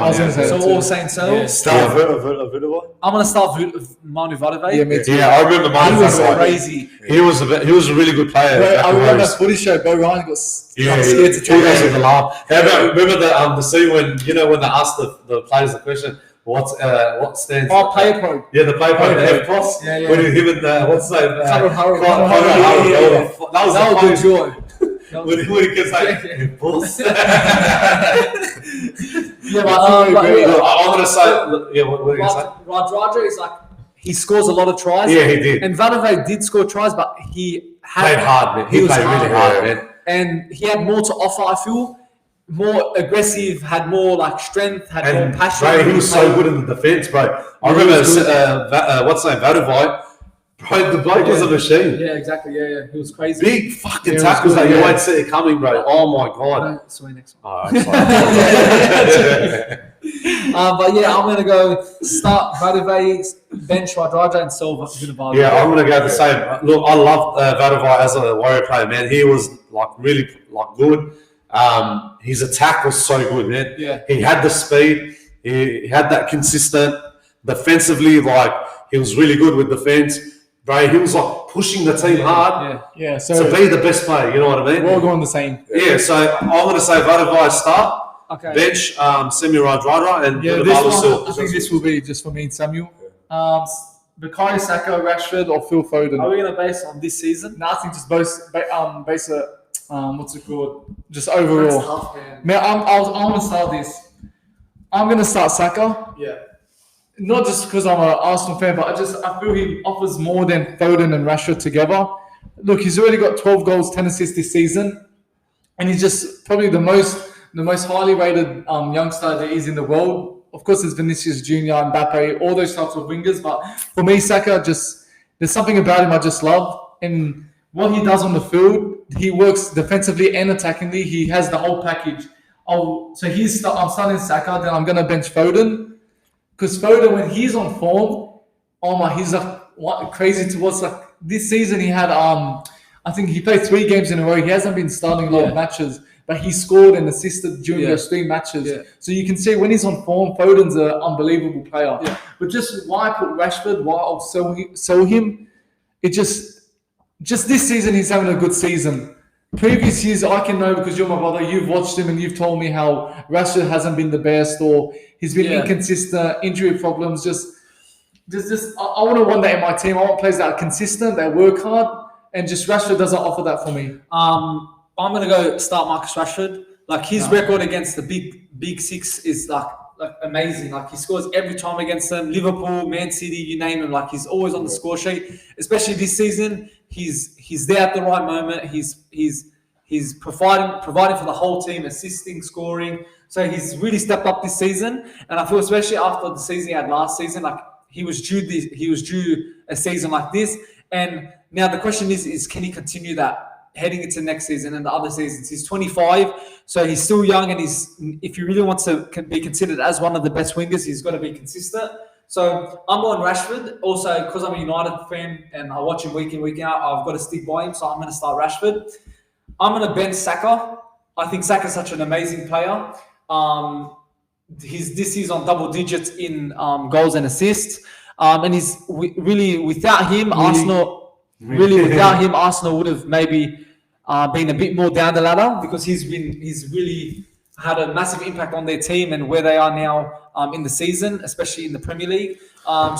was gonna say So that too. all saying so. Start Vunivalu. I'm gonna start Manu Vardove. Yeah, me too. Yeah, I remember He Manu was Vardove. crazy. He was a really good player. Bro, back I in remember Warriors. that footy show. Bo Ryan got Yeah, scared to he try goes it. with the laugh. How about remember the scene when when they asked the players the question, what stands? Oh, player pro. Yeah, the player pro, the Okay. F plus. Yeah, yeah. When him and what's his name? Conor Harrow. Conor Conor Harrow. Harrow, yeah, yeah. That was That the was good funniest. joy. When he gets like Yeah. F plus. Yeah, I'm gonna say, yeah. What are you gonna say? Raja is like he scores a lot of tries. Yeah, he did. And Vardove did score tries, but he Played hard, man. He was played really hard, man. And he had more to offer. I feel more aggressive, had more like strength, had And more passion. bro, he was so good in the defense, bro. I remember what's his name, Vadovai. Bro, the bloke was a machine. Yeah, exactly. Yeah. He was crazy. Big fucking Yeah, it was tackles good, that you yeah. won't see it coming, bro. Oh my god. No, sorry, next one. Oh, sorry. But yeah, I'm gonna go start Vardove, bench Raja, and sell Vunivalu. Yeah, I'm gonna go the same. Look, I love Vadovai as a Warrior player, man. He was like really like good. His attack was so good, man. Yeah. He had the speed. He had that consistent. Defensively, like he was really good with defense. Bro, he was like pushing the team hard Yeah, to so be the best player. You know what I mean? we're all going the same. Yeah, so I'm going to say Vadovai start, Okay. bench Semi Radradra, and Yeah, this Vunivalu one, still. I think this will be just for me and Samuel. Bukayo Saka, Rashford, or Phil Foden. Are we gonna base on this season? No, I think just base it. What's it called? Just overall. tough, man. Man, I'm gonna start this. I'm gonna start Saka. Yeah. Not just because I'm an Arsenal fan, but I feel he offers more than Foden and Rashford together. Look, he's already got 12 goals, 10 assists this season, and he's just probably the most highly rated youngster there is in the world. Of course, there's Vinicius Junior, Mbappe, all those types of wingers, but for me, Saka there's something about him I just love, and what he does on the field, he works defensively and attackingly. He has the whole package. I'm starting Saka, then I'm gonna bench Foden. Because Foden, when he's on form, he's like crazy towards like this season. He had I think he played 3 games in a row. He hasn't been starting a lot of matches, but he scored and assisted during those 3 matches. Yeah. So you can see when he's on form, Foden's an unbelievable player. Yeah. But just why put Rashford? Why I'll sell him? It just this season he's having a good season. Previous years, I can know because you're my brother. You've watched him and you've told me how Rashford hasn't been the best, or he's been inconsistent, injury problems. I want one that in my team. I want players that are consistent, that work hard, and just Rashford doesn't offer that for me. I'm gonna go start Marcus Rashford. Like his record against the big six is like amazing. Like he scores every time against them. Liverpool, Man City, you name him. Like he's always on the score sheet. Especially this season, he's there at the right moment. He's providing for the whole team, assisting, scoring. So he's really stepped up this season. And I feel especially after the season he had last season, like he was due a season like this. And now the question is can he continue that heading into next season and the other seasons? He's 25, so he's still young, and if he really wants to be considered as one of the best wingers, he's got to be consistent. So I'm on Rashford. Also, because I'm a United fan and I watch him week in, week out, I've got to stick by him, so I'm going to start Rashford. I'm going to bench Saka. I think Saka's such an amazing player. This season on double digits in goals and assists. And he's really, without him, Arsenal would have maybe been a bit more down the ladder, because he's really had a massive impact on their team and where they are now in the season, especially in the Premier League.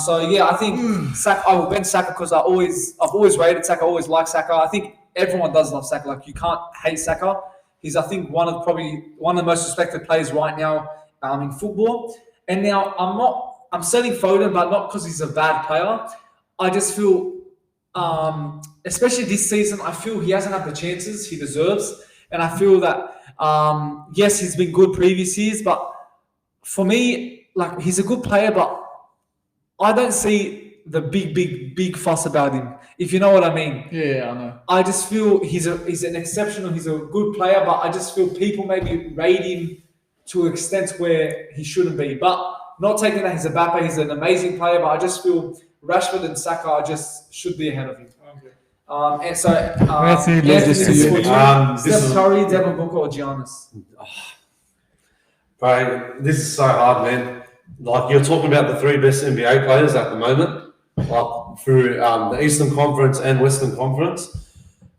So yeah, I think Saka. I will bench Saka because I've always rated Saka. I always liked Saka. I think everyone does love Saka. Like you can't hate Saka. He's I think one of the most respected players right now in football. And now I'm setting Foden, but not because he's a bad player. I just feel, especially this season, I feel he hasn't had the chances he deserves. And I feel that, yes, he's been good previous years, but for me, like he's a good player, but I don't see the big fuss about him, if you know what I mean. Yeah, I know. I just feel he's an exceptional, he's a good player, but I just feel people maybe rate him to an extent where he shouldn't be. But not taking that he's a bad player, he's an amazing player, but I just feel Rashford and Saka just should be ahead of him. Okay. And so, Anthony, this Anthony, to you. Steph Curry, Devin Booker, or Giannis? Bro, this is so hard, man. Like you're talking about the three best NBA players at the moment, like through the Eastern Conference and Western Conference.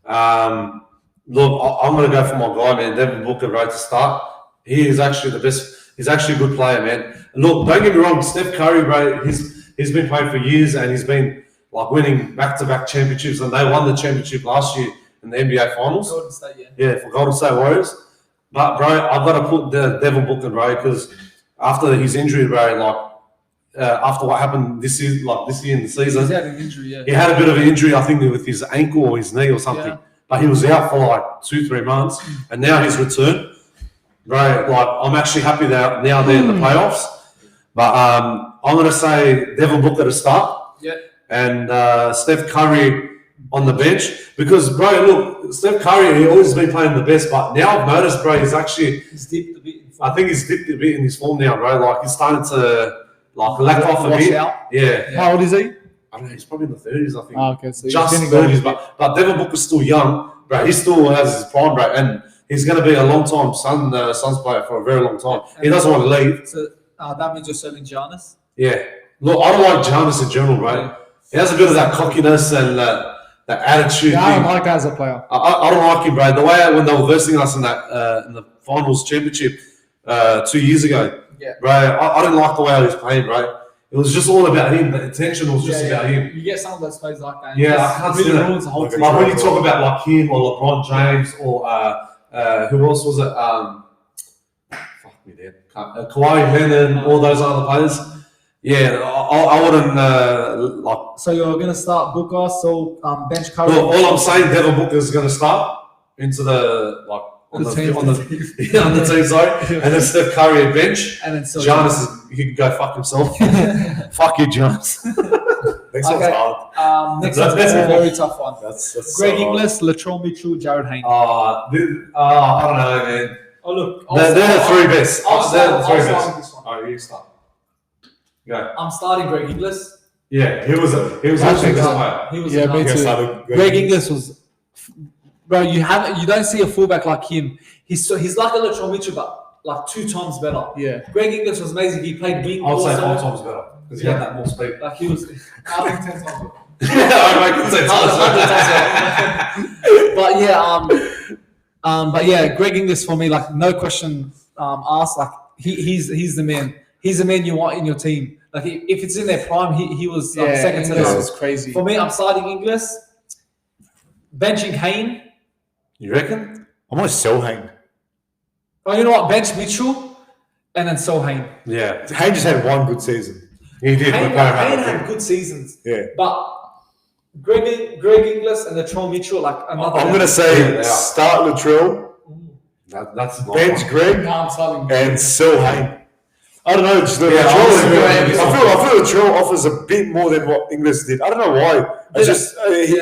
Look, I'm going to go for my guy, man. Devin Booker, right to start. He is actually the best. He's actually a good player, man. Look, don't get me wrong. Steph Curry, bro, he's been playing for years and he's been like winning back-to-back championships, and they won the championship last year in the NBA Finals. Golden State, yeah. Yeah, for Golden State Warriors. But bro, I've got to put the Devin Booker, bro, because after his injury, bro, like after what happened this year in the season, He's had an injury, yeah. he had a bit of an injury, I think, with his ankle or his knee or something. Yeah. But he was out for like 2-3 months, and now he's returned. Bro, like I'm actually happy that now they're in the playoffs. But I'm gonna say Devin Booker to start. Yeah. And Steph Curry on the bench, because bro, look, Steph Curry, he always been playing the best, but now I've noticed, bro, he's dipped a bit. I think he's dipped a bit in his form now, bro. Like he's starting to like lack off a Wash bit. out. Yeah. How old is he? I don't know, he's probably in the 30s, I think. Oh, okay, so Just he's getting 30s, but Devin Booker's still young, bro. He still has his prime, bro, and he's going to be a long time Suns player for a very long time. He doesn't want to leave. So that means you're serving Giannis? Yeah. Look, I don't like Giannis in general, bro. He has a bit of that cockiness and that attitude. Yeah, I don't thing. like that as a player. I don't like him, bro. The way when they were versing us in that in the finals championship 2 years ago, Yeah. bro, I didn't like the way he was playing, bro. It was just all about him. The attention was just about him. You get some of those players like that. Yeah, Just I can't really see that. ruins the whole team. Like when you talk about like him or LeBron James or who else was it? Fuck me, dude. Kawhi Leonard, all those other players. Yeah, I wouldn't like. So you're going to start Booker, so bench Curry. Well, all I'm saying, Devin Booker is going to start into the like on the team, sorry, and then Steph Curry at bench, and then Giannis, he can go fuck himself. Fuck you, Giannis. Next one's hard. Next one's a very tough one. That's Greg so hard. Inglis, Latrell Mitchell, Jared Hayne. I don't know, man. Oh look, They're the three best. They're the three start best. with this one. Oh, you start. Go. I'm starting Greg Inglis. Yeah, he was actually a good player. He was Yeah, a me Yes, too. I agree. Greg Inglis was, bro. You don't see a fullback like him. He's like a Latrell Mitchell, but like 2 times better. Yeah. Greg Inglis was amazing. He played wing. I would say also. 4 times better because he had that more speed. Like he was, I think 10 times better. I could say 10 times better. But yeah, Greg Inglis for me, like no question asked. Like he's the man. He's the man you want in your team. Like if it's in their prime, he was like second to Inglis none. was crazy. For me, I'm starting Inglis, benching Hayne. You reckon? I'm gonna sell Hayne. Oh, you know what? Bench Mitchell, and then sell Hayne. Yeah, Hayne just had one good season. he did. Hayne had good seasons, Yeah. but Greg Inglis and Latrell Mitchell, like another. I'm gonna Yeah, say they are. start Latrell, That's bench Greg, Now I'm starting. and sell Hayne. I don't know. Just Yeah, Latrell, honestly, I feel Latrell offers a bit more than what Inglis did. I don't know why. It's just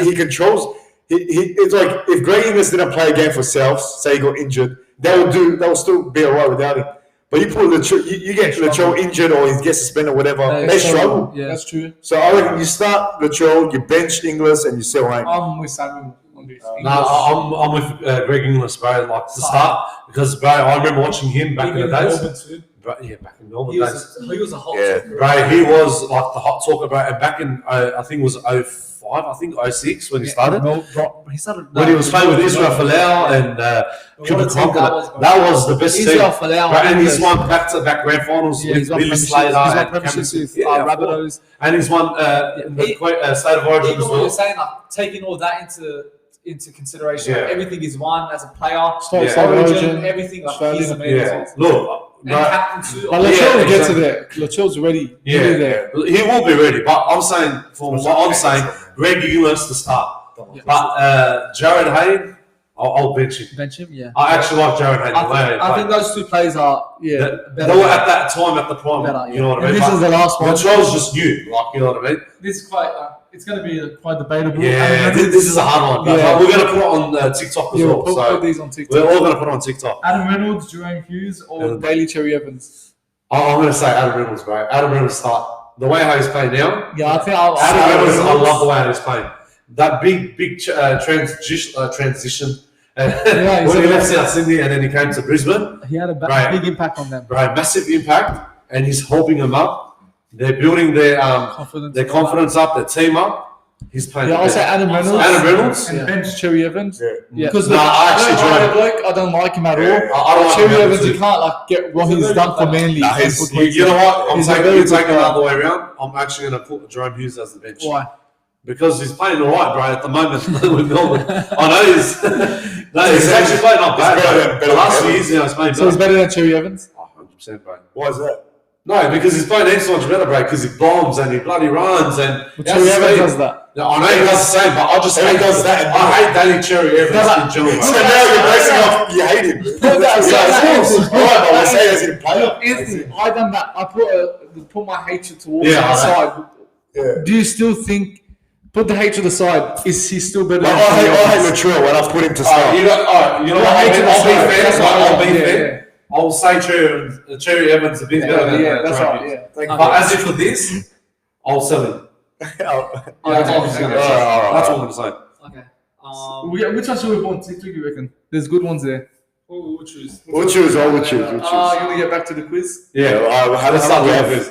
he controls. It's like if Greg Inglis didn't play a game for South, say he got injured, they will still be alright without him. But you put Latrell, you get Latrell injured or he gets suspended or whatever, they struggle. Yeah. That's true. So I reckon you start Latrell, you bench Inglis, and you sell Hayne. I'm with Samuel on this. No, I'm with Greg Inglis, bro. Like to start because, bro, I remember watching him back in the days. Bro, yeah, back in Melbourne days. He was a hot. Yeah. talker. Bro, he was like the hot talker, bro. And back in, I think it was 05, I think 06 when he started. He started When he was playing with Israel Folau and Cooper Conker, that was the best team. Israel Folau, Right, and he's won back-to-back grand finals with Billy Slater He's won and premierships with Cameron. Rabbitohs. And he's won State of Origin Even as what you're well. saying, like taking all that into consideration, Yeah. like, everything is won as a player. State of Origin, everything. Like, he's amazing. Yeah, look, And captain too. But Latrell will get to exactly. there. Latrell's ready. Yeah, Really there. he will be ready. But I'm saying, from what I'm saying, Reggie wants to start. But Jared Hayne, I'll bench him. Bench him, yeah. I actually like Jared Hayne. I think those two players are they were at that time at the prime. Better, yeah. You know what I And mean? this is the last one. Latrell's just new. Like, you know what I mean? This is quite. It's going to be quite debatable. Yeah, this is a hard one. But Yeah. we're going to put it on TikTok as Yeah, well. we'll So put these on TikTok. we're all going to put it on TikTok. Adam Reynolds, Jerome Hughes, or Daly Cherry Evans? I'm going to say Adam Reynolds, bro. Adam Reynolds start. The way how he's playing now, Yeah, I think Adam Reynolds, I love the way how he's playing. That big transition. Yeah, When he left South Sydney and then he came to Brisbane, He had a Right. big impact on them. right, massive impact, and he's helping them up. They're building their confidence up, their team up. He's playing. Yeah, the I'll best. say Adam Reynolds. Adam Reynolds. And bench Cherry Evans. Yeah. Because No, I actually I don't like him at all. Yeah. I don't like Cherry him Evans, too. you can't like get what he's done for Manly. Nah, and he's- for You know what? I'm He's a taking very you good taking it player. the other way around. I'm actually going to put Jerome Hughes as the bench. Why? Because he's playing all right, bro, at the moment with Melbourne. I know he's actually playing not bad. better The than last few Evans. years, he's playing So he's better. better than Cherry Evans? 100%, bro. Why is that? No, because he's playing so much better, bro, because he bombs and he bloody runs and Cherry Evans does that. Yeah, I know he does the same, but I just He hate does that. I hate Danny Cherry Evans in general, So bro. now you're basing off, you hate him. Alright, but we're saying as in player. Anthony, I done that. I put my hatred towards Yeah, the I side. Yeah. Do you still think? Put the hatred aside. Is he still better? Like, than Cherry I hate Evans? Latrell when I've put him to Alright, start. you know what? I hate to I'll be decide. fair. That's I'll right. be Yeah, fair. I'll say Cherry Evans a bit better than Yeah, that's Jerome right. Hughes. Yeah. But as if for this, I'll sell him. That's all I'm saying. Alright. That's all I'm saying. Okay. Which one should we put on TikTok? You reckon? There's good ones there. We'll choose. We'll choose, I will choose. You want to get back to the quiz? Yeah, how Let's does start that with go? this.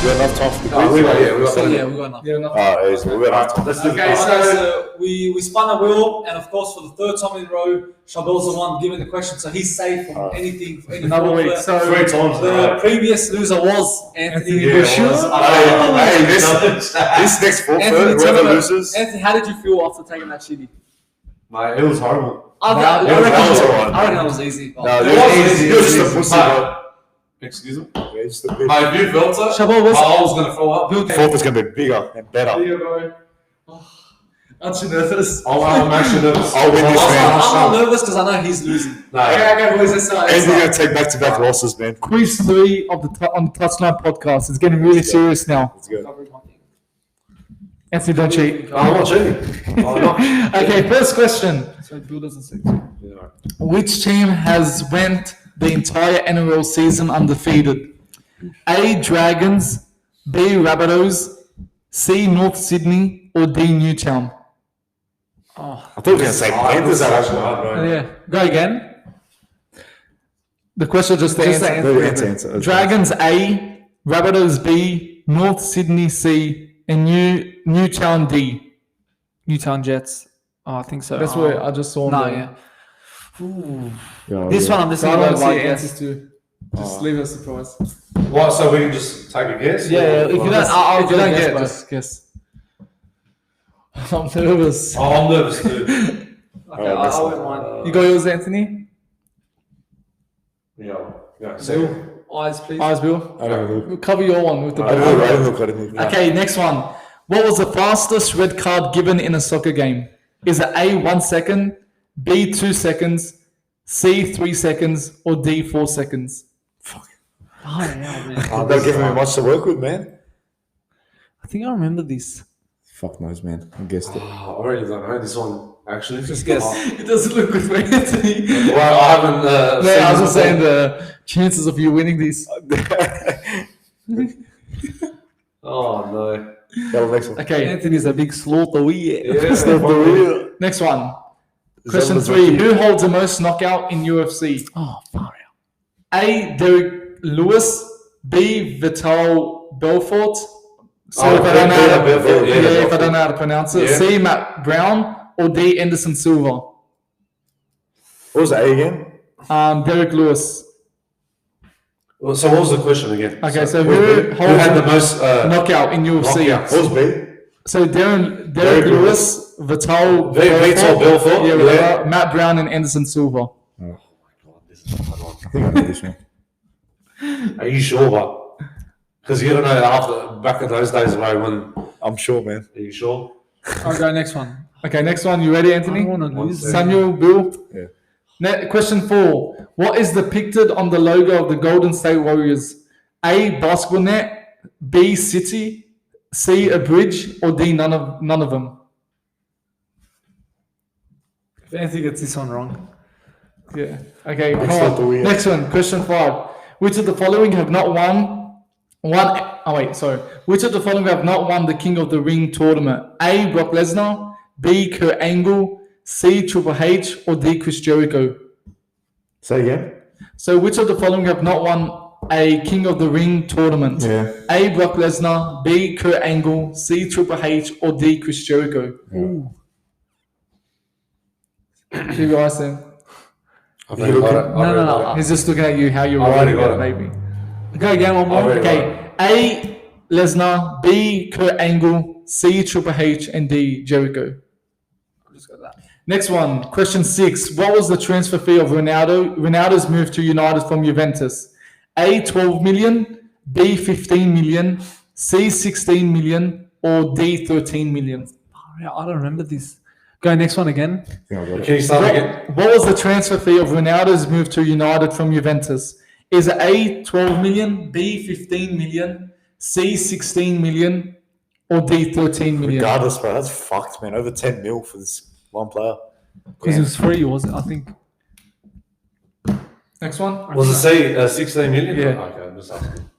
We have enough time for the No, quiz? we got So, plenty. yeah, we've got enough. Yeah, enough. Easy. We got enough time. Let's do Okay, this. so we spun a wheel, and of course, for the third time in a row, Chabel's the one giving the question, so he's safe from anything. For any Another week. forfeit. So 3 times in a The row. previous loser was Anthony. Yeah, Bush. it was. Hey, this next forfeit, Anthony, tell whoever me, loses. Anthony, how did you feel after taking that shitty? Mate, it was horrible. I that was alright. reckon that was easy. No, It you're was easy. You're just a pussy, bro. Excuse me? Yeah, just a bitch. Mate, if you felt it, Chabel was. I was going to throw up. Fourth is going to be bigger and better. Yeah, bro. Aren't you nervous? I'm actually nervous. I'll win this, man. I'm not nervous because I know he's losing. No. Okay, boys, let's start. Anthony's going to take back-to-back losses, man. Quiz 3 of the on the Touchline podcast. It's getting really serious now. Let's go. Anthony, don't cheat. I'm not cheating. I'm not. Okay, first question. So Bill doesn't say. Yeah. Which team has went the entire NRL season undefeated? A. Dragons, B. Rabbitohs, C. North Sydney, or D. Newtown? I thought you were going to say Panthers. actually hard, bro. Yeah. Go again. The question just the Just answer. the answer. Dragons A, Rabbitohs B, North Sydney C, and Newtown D. Newtown Jets. Oh, I think so. That's where I just saw. No, them. yeah. This one I'm listening So I to. don't see Like, answers to. Just leave us surprised. What, so we can just take a guess? Yeah, if you don't, I'll if you do a don't guess, get, bro. just guess. I'm nervous. Oh, I'm nervous too. Okay, I went mine. You got yours, Anthony? Yeah. Yeah. So, Eyes, please. Eyes, Bill. I don't know. We'll cover your one with the I don't know. Okay, next one. What was the fastest red card given in a soccer game? Is it A, 1 second, B, 2 seconds, C, 3 seconds, or D, 4 seconds? Oh, yeah, man. They're giving me much to work with, man. I think I remember this. Fuck knows, man. I guessed it. I really don't know this one, actually. Just guess. It doesn't look good for Anthony. Well, I haven't. No, I was just saying the chances of you winning these. Oh, no. That'll next one. Okay, Anthony's a big slaughter. Yeah. next one. Is Question that 3. Who holds the most knockout in UFC? Oh, far out. A, Derek Lewis, B, Vital Belfort. So Oh, if I don't know how to, Belfort, yeah, if I Belfort. don't know how to pronounce it, Yeah. C. Matt Brown or D. Anderson Silva. What was the A again? Derek Lewis. Well, so what was the question again? Okay, so what was who it? holds had the the most knockout in UFC? knockouts? What was B? So Derek Derek Lewis, Vital Vital Belfort, yeah, yeah. whatever, Matt Brown and Anderson Silva. Oh my god, this is a hard one. I think I know this one. Are you sure, but because you don't know after back in those days, right? When I'm sure, man. are you sure? I'll go next one. Okay, next one. You ready, I Anthony? don't want to lose. Samuel, Bill. Yeah. Question 4. What is depicted on the logo of the Golden State Warriors? A. Basketball net. B. City. C. A bridge. Or D. None of them. If Anthony gets this one wrong. Yeah. Okay. come Excellent, on. Louis. Next one. Question 5. Which of the following have not won? Which of the following have not won the King of the Ring tournament? A. Brock Lesnar. B. Kurt Angle. C. Triple H. Or D. Chris Jericho. Say again. So, which of the following have not won a King of the Ring tournament? Yeah. A. Brock Lesnar. B. Kurt Angle. C. Triple H. Or D. Chris Jericho. Who you guys think? I've already got it. No. He's just looking at you how you're I've already writing got it, it. maybe. Go again, one more. I've already Okay. A. Lesnar. B. Kurt Angle. C. Triple H. And D. Jericho. Just got that. Next one. Question 6. What was the transfer fee of Ronaldo? Ronaldo's move to United from Juventus. A. 12 million. B. 15 million. C. 16 million. Or D. 13 million. I don't remember this. Go next one again. I think I got it. Can you start again? What was the transfer fee of Ronaldo's move to United from Juventus? Is it A, 12 million, B, 15 million, C, 16 million, or D, 13 million? Regardless, bro, that's fucked, man. Over 10 mil for this one player. Because it was free, was it? I think. Next one? Was it C 16 million? Yeah. Okay, I'm just asking.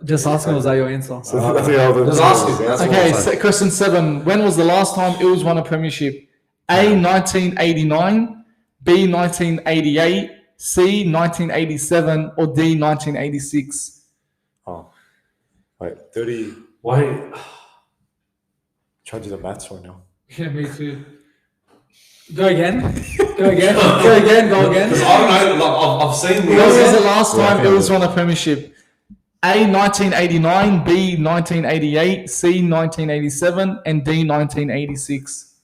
Just asking, was that your answer? I think I was Just asking. That's what Okay, I'm saying. question 7. When was the last time Eels won a premiership? A, 1989, B, 1988, C, 1987, or D, 1986? Oh. Wait, 30. Wait. Try to do the maths right now. Yeah, me too. Go again. Go again. Go again. Go again. Because I don't know, like, I've seen When was the the last Yeah, I time think I Eels will. won a premiership? A, 1989, B, 1988, C, 1987, and D, 1986.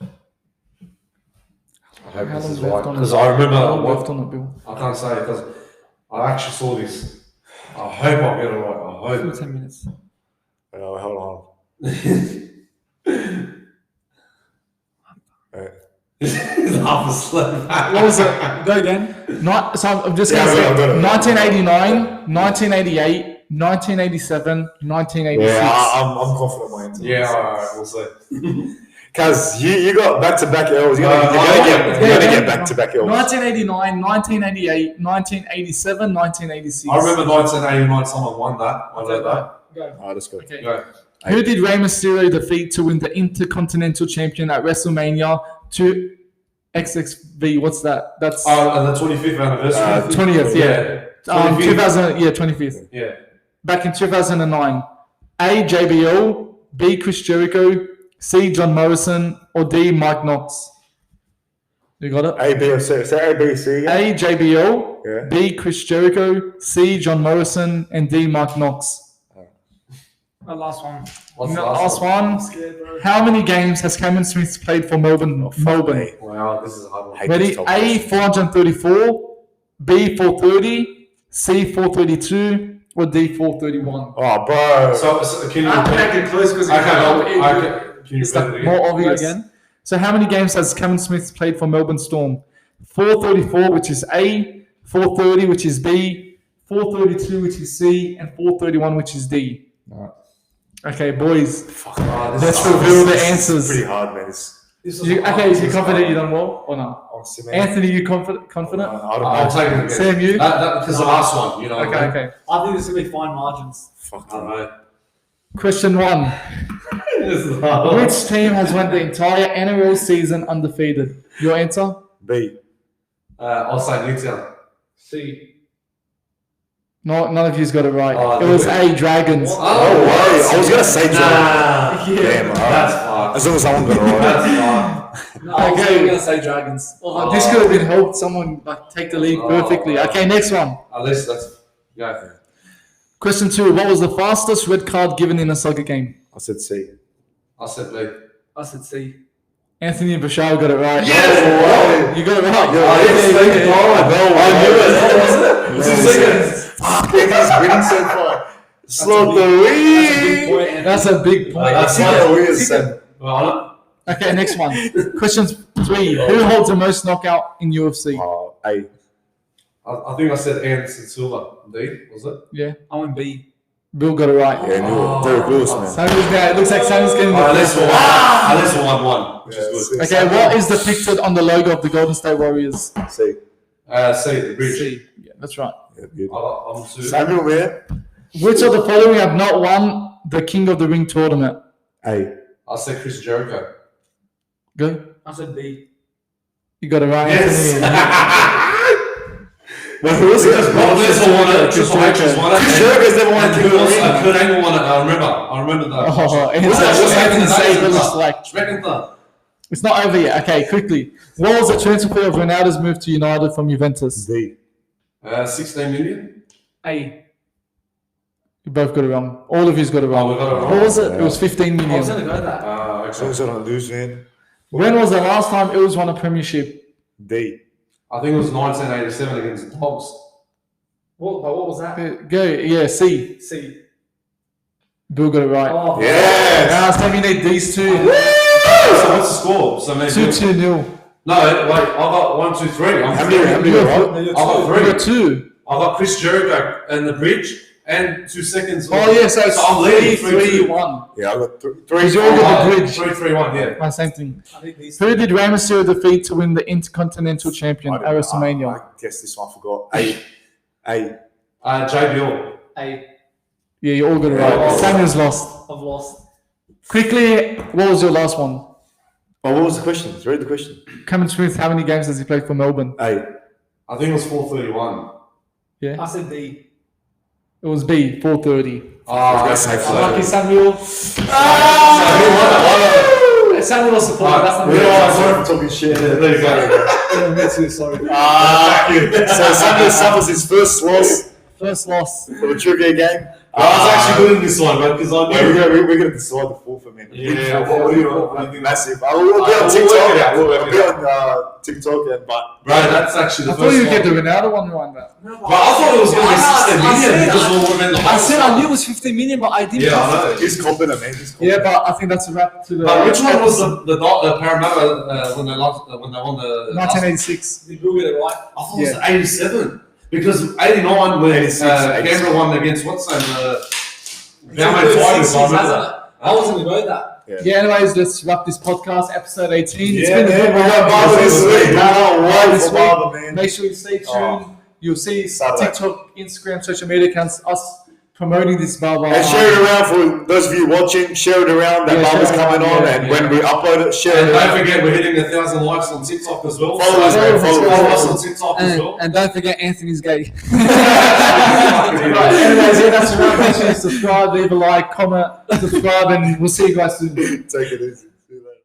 I hope How this is long right. left on Because it? I remember How long what, left on it, Bill? I can't say because I actually saw this. I hope I get it right. I hope. 10 minutes. Hold on. Half asleep. What was it? Go again. So I'm just Yeah, going to I got say it. 1989, 1988, 1987, 1986. Yeah, I'm confident in my answer. Yeah, alright, we'll see. Because you got back-to-back L's. You're gonna yeah. get back-to-back L's. 1989, 1988, 1987, 1986. I remember 1989 someone won that. I know that. Go. Alright, let's go. Okay. Go. Who did Rey Mysterio defeat to win the Intercontinental Champion at WrestleMania 2 XXV? What's that? That's Oh, and the 25th anniversary. 20th, yeah. 25th. 2000, yeah, 25th. Yeah. Back in 2009. A, JBL, B, Chris Jericho, C, John Morrison, or D, Mike Knox? You got it? A, B, or C. Say A, B, C again. A, JBL, Yeah. B, Chris Jericho, C, John Morrison, and D, Mike Knox. The last one. What's the Last one. Scared, bro. How many games has Cameron Smith played for Melbourne? Melbourne. Wow, this is a hard one. Hate Ready? this topic. A, 434, B, 430, C, 432, or D, 431? Oh, bro. So can you I'm repeat? making close because Okay, can you it's repeat it again? more obvious. Go again. So how many games has Cameron Smith played for Melbourne Storm? 434, which is A, 430, which is B, 432, which is C, and 431, which is D. Okay, boys. Oh, this Let's is- reveal the It's answers. pretty hard, man. It's, Okay, is you confident you done well or not? honestly, man. Anthony, you confident? I don't I'll know. take it again. Sam, you? Because the last one, you know. Okay, okay. I think this is going to be fine margins. Fuck. I don't know. Question 1. This is hard. Which team has won the entire NRL season undefeated? Your answer? B. I'll say Newtown. C. No, none of you's got it right. Oh, it was A, Dragons. Oh, wait. I was going to say Dragons. Nah. Damn, all right. That's fucked. As long as someone got it right. That's fucked. No, I was Okay. going to say Dragons. Oh, this could have been helped someone like take the lead perfectly. Okay, next one. At least that's... Yeah. Question 2. What was the fastest red card given in a soccer game? I said C. I said B. I said C. Anthony and Bashar got it right. Yes! You got it right. I knew it. It's seconds. Fuck, he's winning so far. Slot the wheel. That's a big point. That's Slot the wheel. Well, Okay, next one. Question 3. Who holds the most knockout in UFC? A. I think I said Anderson Silva. D, was it? Yeah. I went B. Bill got it right. Yeah, knew it. Derek Lewis, man. Samuel's now. It looks like Samuel's getting the At first least one. at least 1-1, which is good. Okay, what is depicted on the logo of the Golden State Warriors? C. C, the bridge. C. Yeah, that's right. Yeah, good. I'm two. Samuel, man. Which of the following have not won the King of the Ring tournament? A. I said Chris Jericho. Go. I said B. You got it right. Yes. Anthony. Well, who was it? Well, Leslie won it. Triple H has won it. Chris Jericho's never won a King of the Ring. Kurt Angle won it. I remember that. Oh, What's that? Anthony said it was like Second third. it's not over yet. Okay, quickly. What was the transfer fee of Ronaldo's move to United from Juventus? D. 16 million. A. You both got it wrong. All of you's got it wrong. Oh, we got it wrong. What was it? It was 15 I was million. going to go that. As long as I don't lose, man. When was the last time it was won a premiership? D. I think it was 1987 against the Dogs. What was that? Go. Yeah, C. C. Bill got it right. Oh, Yes! Now it's time you need these two. So what's the score? So maybe 2-2 nil. No, wait. I got 1, 2, 3. How many got right? I got You got 3. two. I got Chris Jericho and the bridge and 2 seconds. Oh yeah, so it's I'm leading 3-3-1. Yeah, I got 3. Because you all got the bridge. 3-3-1. Yeah. My same thing. I think these Who did Rey Mysterio defeat to win the Intercontinental Champion at I WrestleMania? guess this one I forgot. A. JBL. A. Yeah, you all got it right. Oh. Samuel's lost. I've lost. Quickly, what was your last one? Oh, what was the question? Read the question. Cameron Smith, how many games has he played for Melbourne? A. I think it was 431. Yeah, I said D. it was B, 430. Oh, That's safe. Lucky Samuel. Samuel was supporting. That's not Sorry for talking shit. There you go. Me too, sorry. So Samuel suffers his first loss First loss. for the trivia game. I was actually good in this one, man, because I We're knew. going to decide the fourth for me. Yeah, what do you think? Massive. We'll be on We'll TikTok. work it out, we'll work We'll it be on TikTok, but Right, that's actually the I first thought you one. would get the Ronaldo one right now. But I thought it was going to be 16 million because we would have been the I said highest I knew one. it was 15 million, but I didn't. Yeah, I know. he's confident, man. He's confident. Yeah, but I think that's a wrap to the. But which one was the Parramatta when they won the 1986. Did Bill get it right? I thought it was 87 because 89 when 86, Canberra won against what's the name? Downmade It's Tigers. I 60s, remember hasn't that. it? I wasn't going to go that. Yeah, anyways, let's wrap this podcast, episode 18. It's Yeah, been a man. good We one. got Barber this week. Can't wait This for week. Barber, man. Make sure you stay tuned. Oh. You'll see Saturday. TikTok, Instagram, social media accounts, us promoting this Barber. And share it around for those of you watching. Share it around that Yeah, Barber's share it coming around, on, yeah, and yeah. when we upload it, share And it don't around. forget, we're hitting 1,000 likes on TikTok as well. Follow us, man. Follow Follow us. us on TikTok as well. And don't forget, Anthony's gay. Right, Anyways, yeah, that's a wrap. Make sure you subscribe, leave a like, comment, subscribe, and we'll see you guys soon. Take it easy.